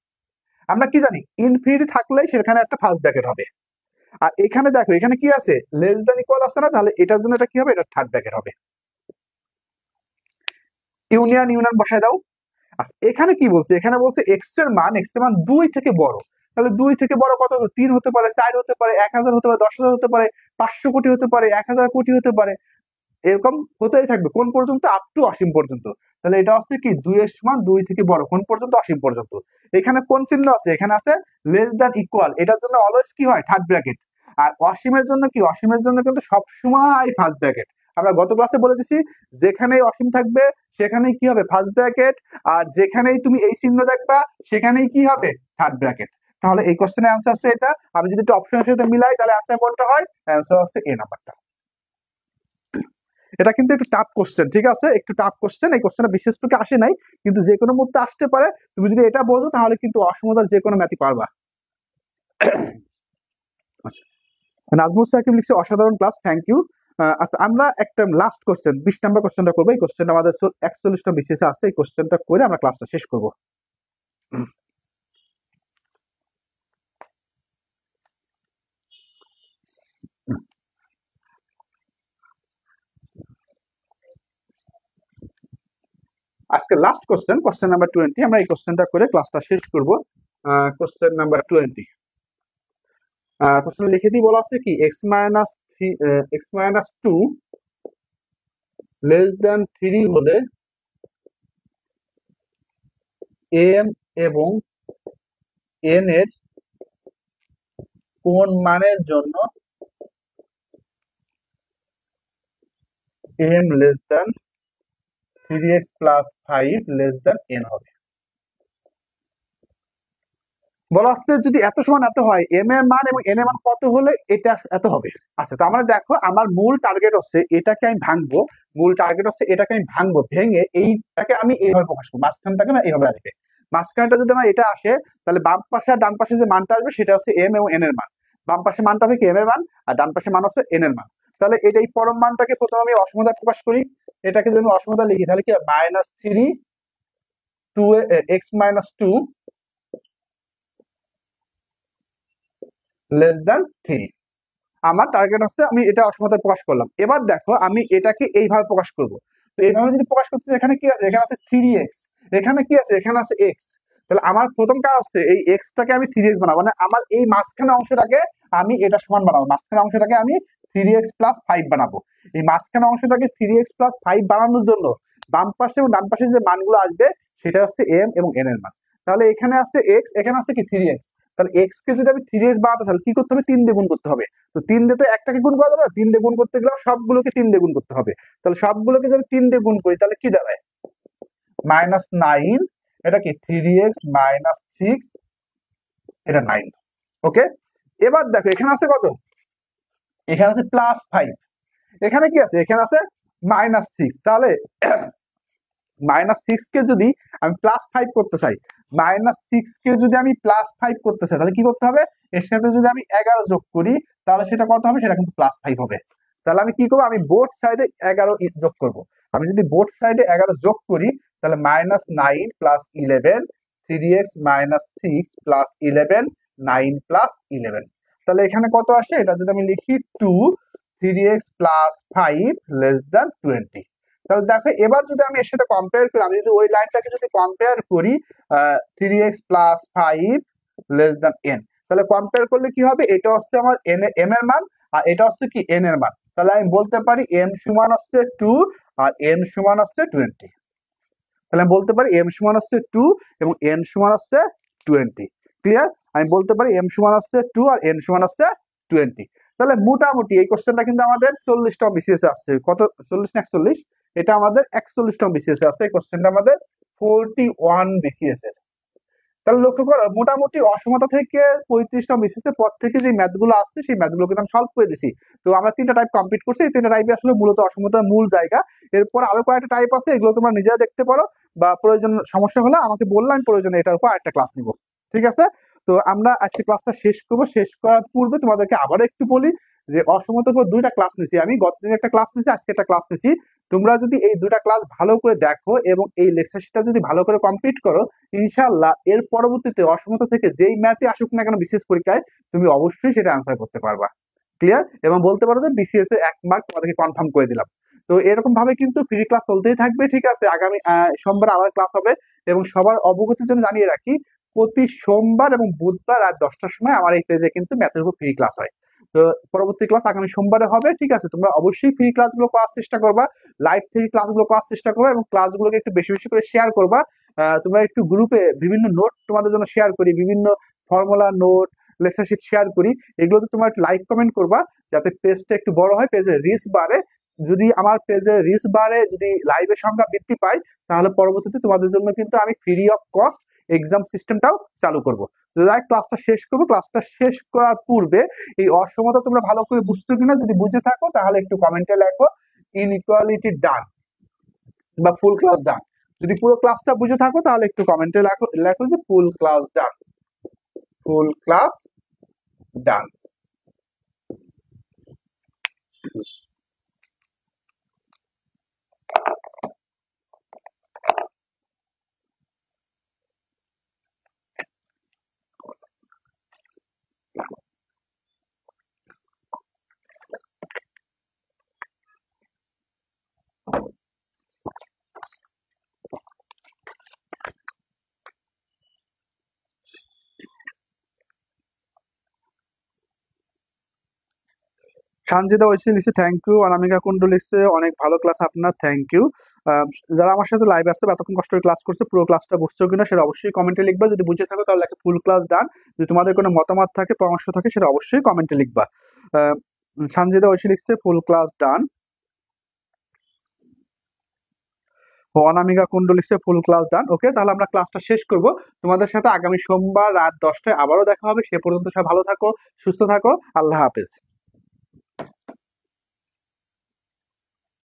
আমরা কি জানি? ইনফিনিটি থাকলেই সেখানে একটা ফার্স্ট ব্র্যাকেট হবে। আর এখানে দেখো, এখানে কি আছে? লেস দ্যান ইকুয়াল আছে না? তাহলে এটার জন্য এটা কি হবে? এটা থার্ড ব্র্যাকেট হবে। ইউনিয়ন ইউনিয়ন বসায় দাও। আচ্ছা, এখানে কি বলছে? এখানে বলছে এক্স এর মান 2 থেকে বড়। তাহলে 2 থেকে বড় কত? 3 হতে পারে, 4 হতে পারে, 1000 হতে পারে, 10,000 হতে পারে, 500 কোটি হতে পারে, 1000 কোটি হতে পারে, এরকম হতেই থাকবে। কোন পর্যন্ত? আপ টু অসীম পর্যন্ত। তাহলে এটা হচ্ছে কি 2 এর সমান 2 থেকে বড় কোন পর্যন্ত? অসীম পর্যন্ত। এখানে কোন চিহ্ন আছে? এখানে আছে লেস দ্যান ইকুয়াল, এটার জন্য অলওয়েজ কি হয়? Third bracket. আর অসীমের জন্য কি? অসীমের জন্য কিন্তু সবসময় ফার্স্ট ব্র্যাকেট। আমরা গত ক্লাসে বলে দিছি, যেখানে অসীম থাকবে সেখানেই কি হবে ফার্স্ট ব্র্যাকেট, আর যেখানেই তুমি এই চিহ্ন দেখবা সেখানেই কি হবে থার্ড ব্র্যাকেট। তাহলে এই কোশ্চেনের অ্যান্সার হচ্ছে এটা। আমি যদি একটা অপশনের সাথে মিলাই তাহলে অ্যান্সার কোনটা হয়? অ্যান্সার হচ্ছে এ নাম্বারটা। এটা কিন্তু একটু টাফ কোশ্চেন, ঠিক আছে, একটু টাফ কোশ্চেন। এই কোশ্চেনটা বিশেষ করে আসে নাই, কিন্তু যে কোনো মুহূর্তে আসতে পারে। তুমি যদি এটা বোঝো তাহলে কিন্তু অসমতার যে কোনো ম্যাথই পারবা। আচ্ছা, নাজমুল সাকিব লিখছে অসাধারণ ক্লাস, থ্যাংক ইউ। আচ্ছা, আমরা একটা লাস্ট কোশ্চেন 20 নম্বর কোশ্চেনটা করবো। এই কোশ্চেনটা আমাদের 41টা বিসিএস আছে। এই কোশ্চেনটা করে আমরা ক্লাসটা শেষ করবো। আজকে লাস্ট কোশ্চেন, কোশ্চেন নাম্বার 20। আমরা এই কোশ্চেনটা করে ক্লাসটা শেষ করবো। কোশ্চেন নাম্বার 20 কোশ্চেন লিখে দিয়ে বলা আছে কি x-2 লেস দ্যান 3 হলে m এবং n এর কোন মানের জন্য m less than 3x plus 5 less than n হবে। বলা আসছে যদি এত সমান এত হয়, m এর মান এবং n এর মান কত হলে এটা এত হবে। আচ্ছা, তো আমরা দেখো আমার মূল টার্গেট হচ্ছে এটাকে আমি ভাঙবো, মূল টার্গেট হচ্ছে এটাকে আমি ভাঙবো, ভেঙে এইটাকে আমি এইভাবে প্রকাশ করবো, মাঝখানটাকে না এইভাবে আসবে। মাঝখানটা যদি আমার এটা আসে, তাহলে বাম পাশে আর ডান পাশে যে মানটা আসবে সেটা হচ্ছে m এবং n এর মান। বাম পাশে মানটা হবে কি m এর মান, আর ডান পাশে মান হচ্ছে n এর মান। তাহলে এটা এই পরম মানটাকে প্রথমে আমি অসমতা প্রকাশ করি। এটাকে যদি আমি অসমতা লিখি তাহলে কি -3 x-2 লেস দ্যান 3। আমার টার্গেট হচ্ছে আমি এটা অসমতা প্রকাশ করলাম। এবার দেখো আমি এটাকে এইভাবে প্রকাশ করব। তো এইভাবে যদি প্রকাশ করতে চাই, এখানে কি আছে? এখানে আছে 3x, এখানে কি আছে? এখানে আছে x। তাহলে আমার প্রথম কাজ হচ্ছে এই x টাকে আমি 3x বানাবো, মানে আমার এই মাঝখানে অংশটাকে আমি এটা সমান বানাবো, মাঝখানে অংশটাকে আমি 3x প্লাস 5 বানাবো। এই মাঝখানে অংশটাকে 3x প্লাস 5 বানানোর জন্য বাম পাশে এবং ডান পাশে যে মানগুলো আসবে সেটা হচ্ছে m এবং n এর মান। তাহলে এখানে আছে x, এখানে আছে কি 3x। তাহলে x কে যদি আমি 3x বানাতে চাই কি করতে হবে? 3 দিয়ে গুণ করতে হবে। তো 3 দিয়ে তো একটাকে গুণ করা যাবে না, 3 দিয়ে গুণ করতে গেলে সবগুলোকে 3 দিয়ে গুণ করতে হবে। তাহলে সবগুলোকে যদি 3 দিয়ে গুণ করি তাহলে কি দাঁড়ায়? -9, এটা কি 3x -6, এটা 9। ওকে, এবার দেখো এখানে আছে কত? এখানে আছে +5। এখানে কি আছে? এখানে আছে -6। তাহলে -6 কে যদি আমি +5 করতে চাই, -6 কে যদি আমি +5 করতে চাই তাহলে কি করতে হবে? এর সাথে যদি আমি 11 যোগ করি তাহলে সেটা কত হবে? সেটা কিন্তু +5 হবে। তাহলে আমি কি করবো? আমি বোথ সাইডে 11 যোগ করব। আমি যদি বোথ সাইডে 11 যোগ করি তাহলে -9 + 11, 3x -6 + 11, 9 + 11। তাহলে এখানে কত আসে? এটা যদি আমি লিখি 2, 3x + 5 লেস দ্যান 20। তাহলে দেখো এবার যদি আমি এর সাথে কম্পেয়ার করি, আমি যদি ওই লাইনটাকে যদি কম্পেয়ার করি 3x + 5 লেস দ্যান n, তাহলে কম্পেয়ার করলে কি হবে? এটা হচ্ছে আমার m এর মান, আর এটা হচ্ছে কি n এর মান। তাহলে আমি বলতে পারি m সমান হচ্ছে 2 আর n সমান হচ্ছে 20। তাহলে আমি বলতে পারি m সমান হচ্ছে 2 এবং n সমান হচ্ছে 20। ক্লিয়ার? আমি বলতে পারি m সমান হচ্ছে 2 আর n সমান হচ্ছে 20। তাহলে মোটামুটি এই কোশ্চেনটা কিন্তু আমাদের 40তম বিসিএস আসছে। কত? 40 না 41? এটা আমাদের 41তম বিসিএস আছে। এই কোশ্চেনটা আমাদের 41 বিসিএস এর। তাহলে লক্ষ্য করো মোটামুটি অসমতা থেকে 35তম বিসিএস এর পর থেকে যে ম্যাথগুলো আসছে সেই ম্যাথগুলো কিন্তু আমি সলভ করে দিছি। তো আমরা 3টা টাইপ কমপ্লিট করছি। এই 3টা টাইপে আসলে মূলত অসমতার মূল জায়গা। এরপর আরো কয়েকটা টাইপ আছে, এগুলো তোমরা নিজেরা দেখতে পারো, বা প্রয়োজন সমস্যা হলে আমাকে বললাম, প্রয়োজনে এটার উপর আরেকটা ক্লাস নিব। ঠিক আছে? তো আমরা আজকে ক্লাসটা শেষ করব। শেষ করার পূর্বে তোমাদেরকে আবারও একটু বলি যে অসমতার উপর 2টা ক্লাস নিছি আমি। গত দিন একটা ক্লাস নিছি, আজকে একটা ক্লাস নিছি। তোমরা যদি এই 2টা ক্লাস ভালো করে দেখো এবং এই লেকচার শিটটা যদি ভালো করে কমপ্লিট করো, ইনশাআল্লাহ এর পরবর্তীতে অসমতা থেকে যেই ম্যাথে আসুক না কেন বিসিএস পরীক্ষায়, তুমি অবশ্যই সেটা আনসার করতে পারবা। ক্লিয়ার? এবং বলতে পারো যে বিসিএস এ 1 মার্ক তোমাদেরকে কনফার্ম করে দিলাম। তো এরকম ভাবে কিন্তু ফ্রি ক্লাস চলতেই থাকবে। ঠিক আছে? আগামী সোমবার আবার ক্লাস হবে। এবং সবার অবগতির জন্য জানিয়ে রাখি, প্রতি সোমবার এবং বুধবার রাত 10টার সময় আমার এই পেজে কিন্তু ম্যাথের উপর ফ্রি ক্লাস হয়। তো পরবর্তী ক্লাস আগামী সোমবারে হবে। ঠিক আছে? তোমরা অবশ্যই ফ্রি ক্লাসগুলো করার চেষ্টা করবা, লাইভ থেকে ক্লাসগুলো করার চেষ্টা করবা এবং ক্লাসগুলোকে একটু বেশি বেশি করে শেয়ার করবা। তোমরা একটু গ্রুপে বিভিন্ন নোট তোমাদের জন্য শেয়ার করি, বিভিন্ন formula note, lecture sheet share করি। এগুলোতে তোমরা একটু লাইক কমেন্ট করবা যাতে পেজটা একটু বড় হয়, পেজের রিচ বাড়ে। যদি আমার পেজে রিচ বাড়ে, যদি লাইভের সংখ্যা বৃদ্ধি পায়, তাহলে পরবর্তীতে তোমাদের জন্য কিন্তু আমি ফ্রি অফ কস্ট এক্সাম সিস্টেমটাও চালু করব। তো যাই ক্লাসটা শেষ করবো, ক্লাসটা শেষ করার পূর্বে এই অসমতা তোমরা ভালো করে বুঝছো কিনা, যদি বুঝে থাকো তাহলে একটু কমেন্টে লেখো ইনইকুয়ালিটি ডান বা ফুল ক্লাস ডান। যদি পুরো ক্লাসটা বুঝে থাকো তাহলে একটু কমেন্টে লেখো লেখো যে ফুল ক্লাস ডান, ফুল ক্লাস ডান। সানজিদা ঐশী লিখছে থ্যাংক ইউ। অনামিকা কুন্ডু লিখছে অনেক ভালো ক্লাস আপনার, থ্যাংক ইউ। যারা আমার সাথে লাইভ আসতে এতক্ষণ কষ্ট করে ক্লাস করছে, পুরো ক্লাসটা বুঝছো কিনা সেটা অবশ্যই কমেন্টে লিখবা। যদি বুঝে থাকো তাহলে একটা ফুল ক্লাস ডান। যদি তোমাদের কোনো মতামত থাকে, পরামর্শ থাকে, সেটা অবশ্যই কমেন্টে লিখবা। সানজিদা ঐশী লিখছে ফুল ক্লাস ডান। অনামিকা কুন্ডু লিখছে ফুল ক্লাস ডান। ওকে, তাহলে আমরা ক্লাসটা শেষ করব। তোমাদের সাথে আগামী সোমবার রাত 10টায় আবারও দেখা হবে। সে পর্যন্ত সবাই ভালো থাকো, সুস্থ থাকো। আল্লাহ হাফেজ।